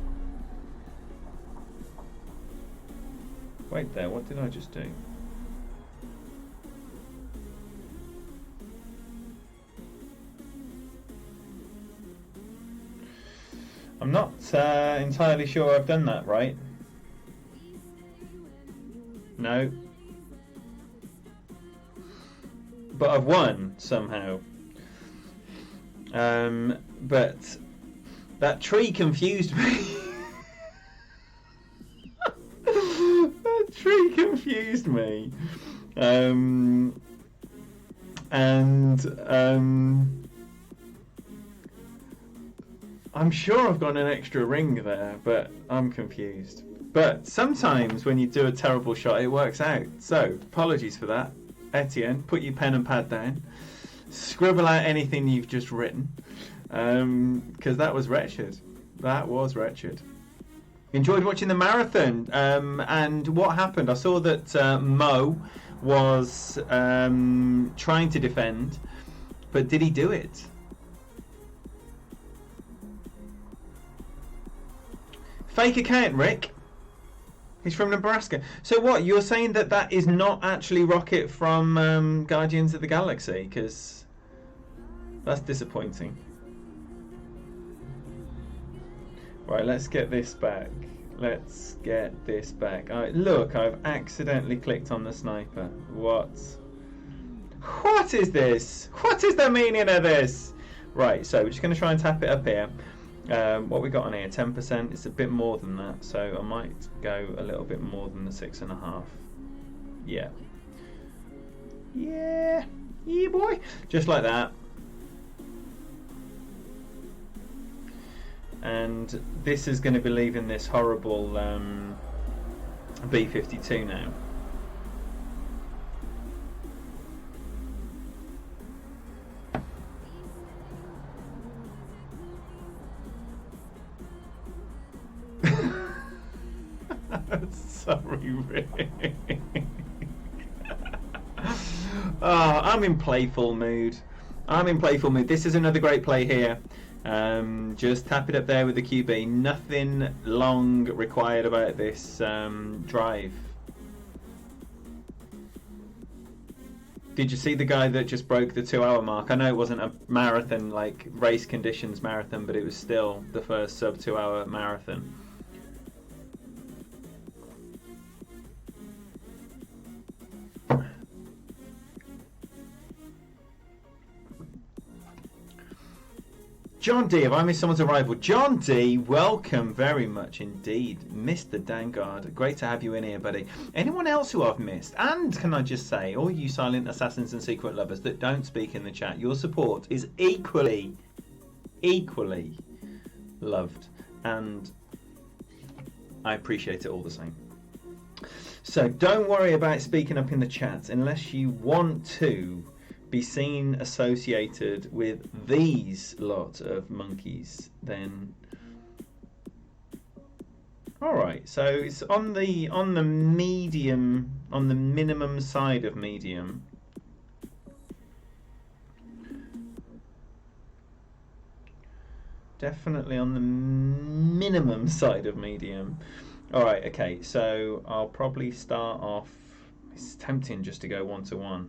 Wait there, what did I just do? I'm not entirely sure I've done that right. No. But I've won somehow. But that tree confused me. That tree confused me. I'm sure I've got an extra ring there, but I'm confused. But sometimes when you do a terrible shot, it works out. So, apologies for that. Etienne, put your pen and pad down. Scribble out anything you've just written. Because that was wretched. That was wretched. Enjoyed watching the marathon. And what happened? I saw that Mo was trying to defend. But did he do it? Fake account, Rick. He's from Nebraska. So what? You're saying that that is not actually Rocket from Guardians of the Galaxy? Because that's disappointing. Right, let's get this back. Let's get this back. Look, I've accidentally clicked on the sniper. What? What is this? What is the meaning of this? Right, so we're just going to try and tap it up here. What we got on here? 10%. It's a bit more than that, so I might go a little bit more than the 6.5. Yeah. Yeah. Yeah, boy. Just like that. And this is going to be leaving this horrible B-52 now. Sorry, Rick. I'm in playful mood. This is another great play here. Just tap it up there with the QB. Nothing long required about this drive. Did you see the guy that just broke the 2-hour mark? I know it wasn't a marathon, like race conditions marathon, but it was still the first sub 2-hour marathon. John D, have I missed someone's arrival? John D, welcome very much indeed. Mr. Dangard, great to have you in here, buddy. Anyone else who I've missed? And can I just say, all you silent assassins and secret lovers that don't speak in the chat, your support is equally loved. And I appreciate it all the same. So don't worry about speaking up in the chat unless you want to be seen associated with these lot of monkeys, then all right. So it's on the medium, on the minimum side of medium. Definitely on the minimum side of medium. All right, okay. So I'll probably start off. It's tempting just to go 1-to-1.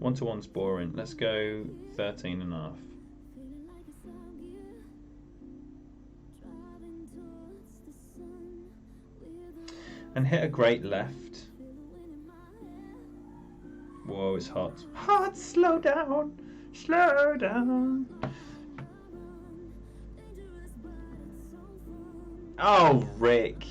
1-to-1's boring. Let's go 13.5. And hit a great left. Whoa, it's hot. Hot, slow down. Slow down. Oh, Rick.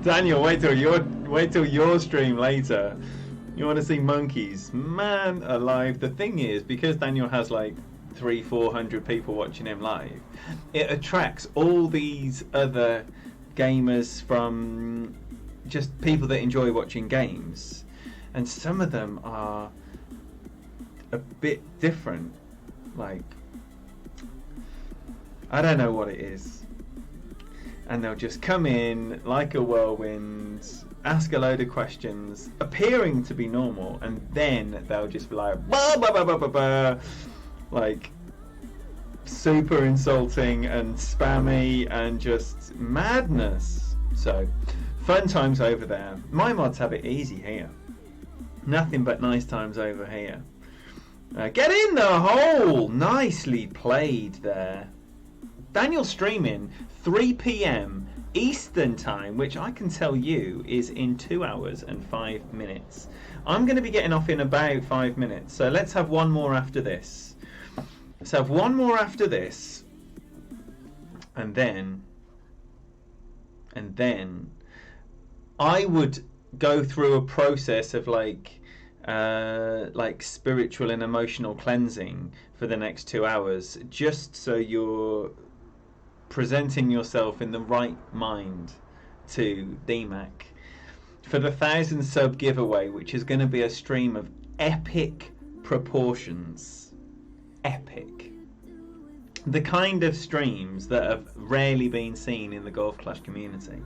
Daniel, wait till your stream later. You want to see monkeys? Man alive. The thing is, because Daniel has like 300-400 people watching him live, it attracts all these other gamers from just people that enjoy watching games, and some of them are a bit different. Like, I don't know what it is. And they'll just come in like a whirlwind, ask a load of questions, appearing to be normal, and then they'll just be like, bah, bah, bah, bah, bah, bah, like super insulting and spammy and just madness. So, fun times over there. My mods have it easy here. Nothing but nice times over here. Get in the hole! Nicely played there. Daniel's streaming 3 p.m. Eastern time, which I can tell you is in 2 hours and 5 minutes. I'm going to be getting off in about 5 minutes, so let's have one more after this. Let's have one more after this, and then I would go through a process of like spiritual and emotional cleansing for the next 2 hours, just so you're presenting yourself in the right mind to DMAC for the 1,000 sub giveaway, which is going to be a stream of epic proportions. Epic. The kind of streams that have rarely been seen in the Golf Clash community.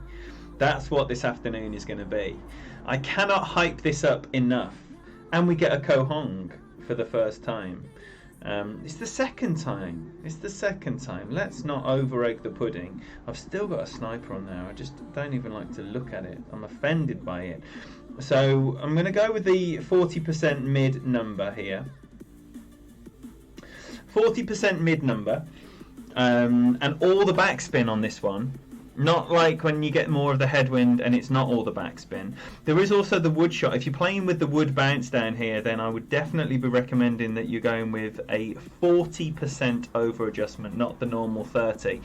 That's what this afternoon is going to be. I cannot hype this up enough. And we get a Kohong for the first time. It's the second time. Let's not over-egg the pudding. I've still got a sniper on there. I just don't even like to look at it. I'm offended by it. So I'm going to go with the 40% mid number here. 40% mid number. And all the backspin on this one. Not like when you get more of the headwind and it's not all the backspin. There is also the wood shot. If you're playing with the wood bounce down here, then I would definitely be recommending that you're going with a 40% over adjustment, not the normal 30.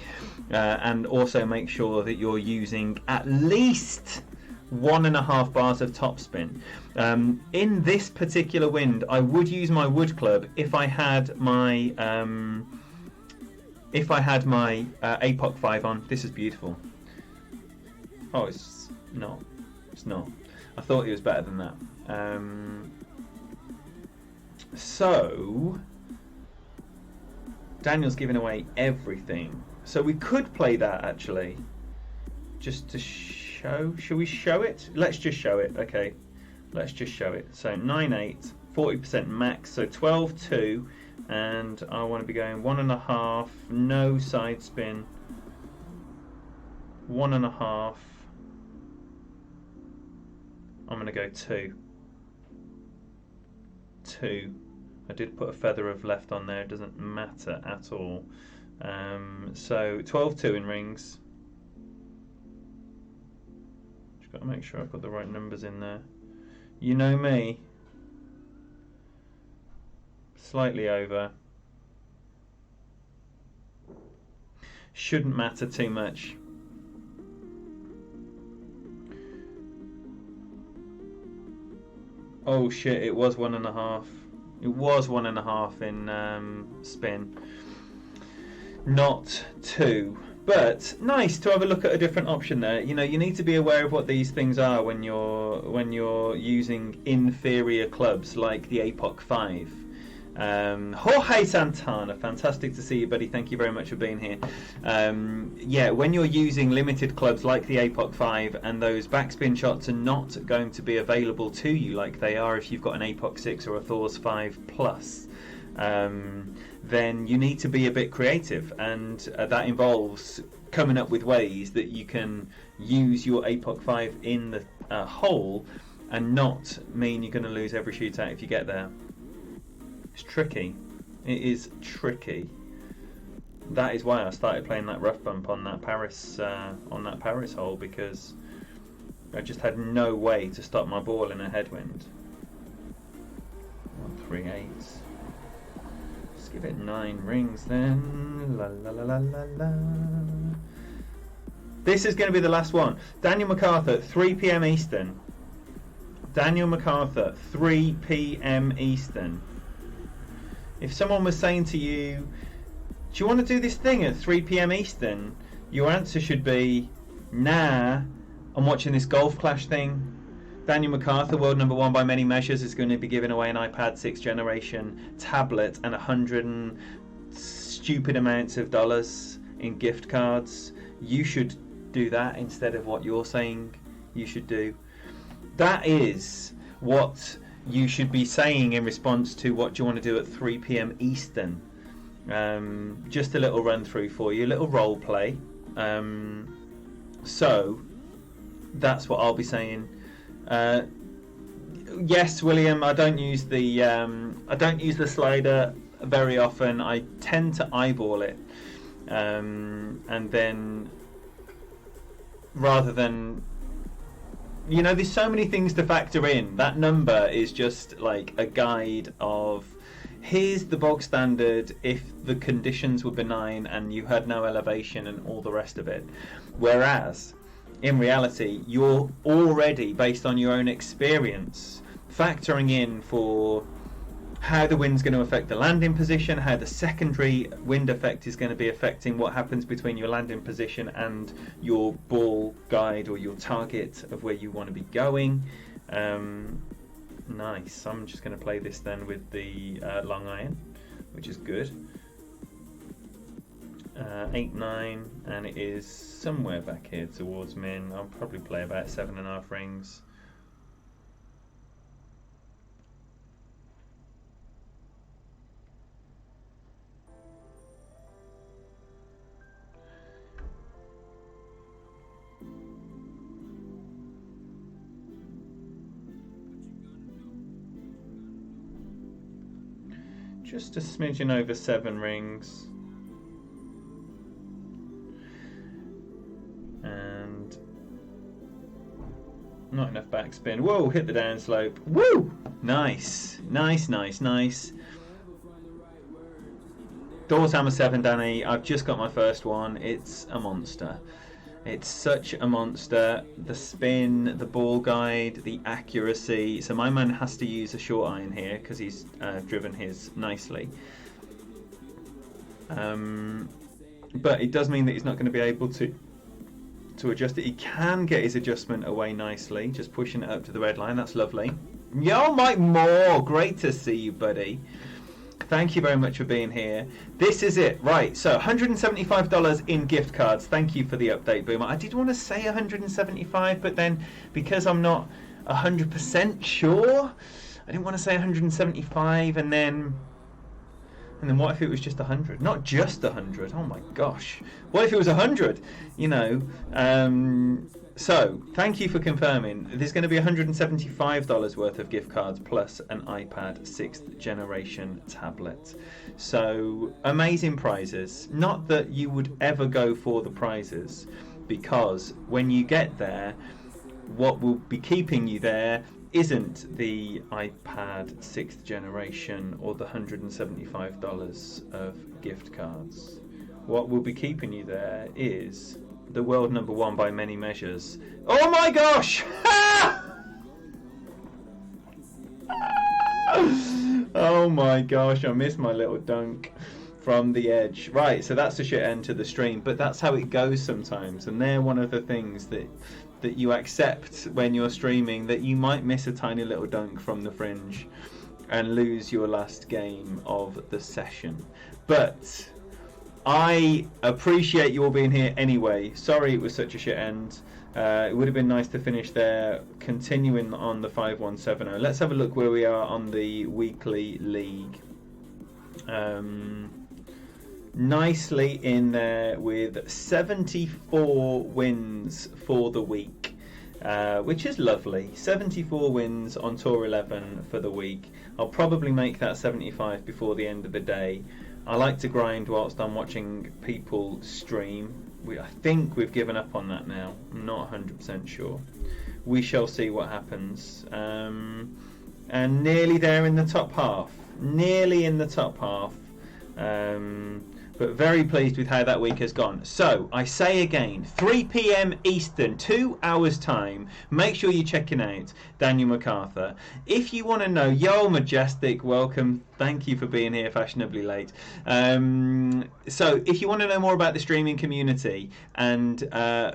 And also make sure that you're using at least 1.5 bars of topspin. In this particular wind, I would use my wood club if I had my APOC 5 on. This is beautiful. Oh, it's not. It's not. I thought it was better than that. So, Daniel's giving away everything. So we could play that, actually. Just to show. Shall we show it? Let's just show it. Okay. Let's just show it. So 9.8, 40% max. So 12.2. And I want to be going 1.5, no side spin, 1.5. I'm going to go 2. I did put a feather of left on there, it doesn't matter at all. So 12.2 in rings. Just got to make sure I put the right numbers in there. You know me. Slightly over. Shouldn't matter too much. Oh shit, it was 1.5. It was 1.5 in spin. Not 2. But nice to have a look at a different option there. You know, you need to be aware of what these things are when you're using inferior clubs like the APOC 5. Jorge Santana, fantastic to see you, buddy. Thank you very much for being here. Yeah, when you're using limited clubs like the APOC 5 and those backspin shots are not going to be available to you like they are if you've got an APOC 6 or a Thors 5 plus, then you need to be a bit creative, and that involves coming up with ways that you can use your APOC 5 in the hole and not mean you're going to lose every shootout if you get there. It's tricky. It is tricky. That is why I started playing that rough bump on that Paris hole, because I just had no way to stop my ball in a headwind. 138. Let's give it 9 rings then. La la la la la la. This is going to be the last one. Daniel MacArthur, 3 p.m. Eastern. Daniel MacArthur, 3 p.m. Eastern. If someone was saying to you, do you want to do this thing at 3 p.m. Eastern? Your answer should be, nah, I'm watching this Golf Clash thing. Daniel MacArthur, world number 1 by many measures, is going to be giving away an iPad 6th generation tablet and 100 and stupid amounts of dollars in gift cards. You should do that instead of what you're saying you should do. That is what you should be saying in response to what do you want to do at 3 p.m. Eastern. Just a little run through for you, a little role play. So that's what I'll be saying. Yes, William, I don't use the slider very often. I tend to eyeball it, and then rather than, you know, there's so many things to factor in. That number is just like a guide of, here's the bog standard if the conditions were benign and you had no elevation and all the rest of it. Whereas, in reality, you're already, based on your own experience, factoring in for how the wind's going to affect the landing position, how the secondary wind effect is going to be affecting what happens between your landing position and your ball guide or your target of where you want to be going. Nice. I'm just going to play this then with the long iron, which is good. 8-9, and it is somewhere back here towards min. I'll probably play about 7.5 rings. just a smidgen over 7 rings. And not enough backspin. Whoa, hit the downslope. Woo! Nice. Nice, nice, nice. Doors Hammer 7, Danny. I've just got my first one. It's a monster. It's such a monster. The spin, the ball guide, the accuracy. So my man has to use a short iron here because he's driven his nicely. But it does mean that he's not going to be able to adjust it. He can get his adjustment away nicely, just pushing it up to the red line. That's lovely. Yo, Mike Moore, great to see you, buddy. Thank you very much for being here. This is it, right? So $175 in gift cards. Thank you for the update, Boomer. I did want to say 175, but then because I'm not 100% sure, I didn't want to say 175, and then what if it was just 100? Not just 100. Oh my gosh. What if it was 100? You know. So thank you for confirming. There's going to be $175 worth of gift cards plus an iPad 6th generation tablet. So amazing prizes. Not that you would ever go for the prizes, because when you get there, what will be keeping you there isn't the iPad 6th generation or the $175 of gift cards. What will be keeping you there is the world number one by many measures. Oh my gosh! Oh my gosh, I missed my little dunk from the edge. Right, so that's the shit end to the stream, but that's how it goes sometimes, and they're one of the things that you accept when you're streaming, that you might miss a tiny little dunk from the fringe and lose your last game of the session. But I appreciate you all being here anyway. Sorry it was such a shit end. It would have been nice to finish there, continuing on the 5170. Let's have a look where we are on the weekly league. Nicely in there with 74 wins for the week, which is lovely. 74 wins on Tour 11 for the week. I'll probably make that 75 before the end of the day. I like to grind whilst I'm watching people stream. I think we've given up on that now. I'm not 100% sure. We shall see what happens. And nearly there in the top half. Nearly in the top half. But very pleased with how that week has gone. So, I say again, 3 p.m. Eastern, 2 hours time. Make sure you're checking out Daniel MacArthur. If you want to know, yo, Majestic, welcome. Thank you for being here fashionably late. So, if you want to know more about the streaming community and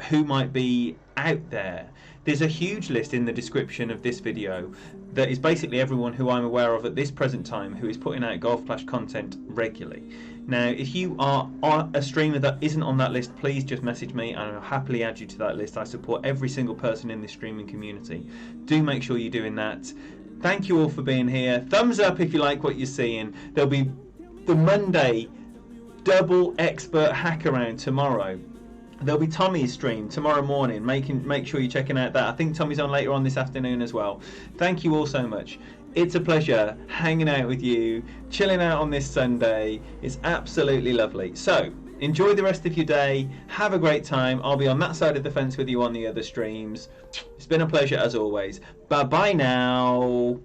who might be out there, there's a huge list in the description of this video that is basically everyone who I'm aware of at this present time who is putting out Golf Clash content regularly. Now, if you are a streamer that isn't on that list, please just message me and I'll happily add you to that list. I support every single person in this streaming community. Do make sure you're doing that. Thank you all for being here. Thumbs up if you like what you're seeing. There'll be the Monday double expert hack around tomorrow. There'll be Tommy's stream tomorrow morning. Make sure you're checking out that. I think Tommy's on later on this afternoon as well. Thank you all so much. It's a pleasure hanging out with you, chilling out on this Sunday. It's absolutely lovely. So, enjoy the rest of your day. Have a great time. I'll be on that side of the fence with you on the other streams. It's been a pleasure as always. Bye-bye now.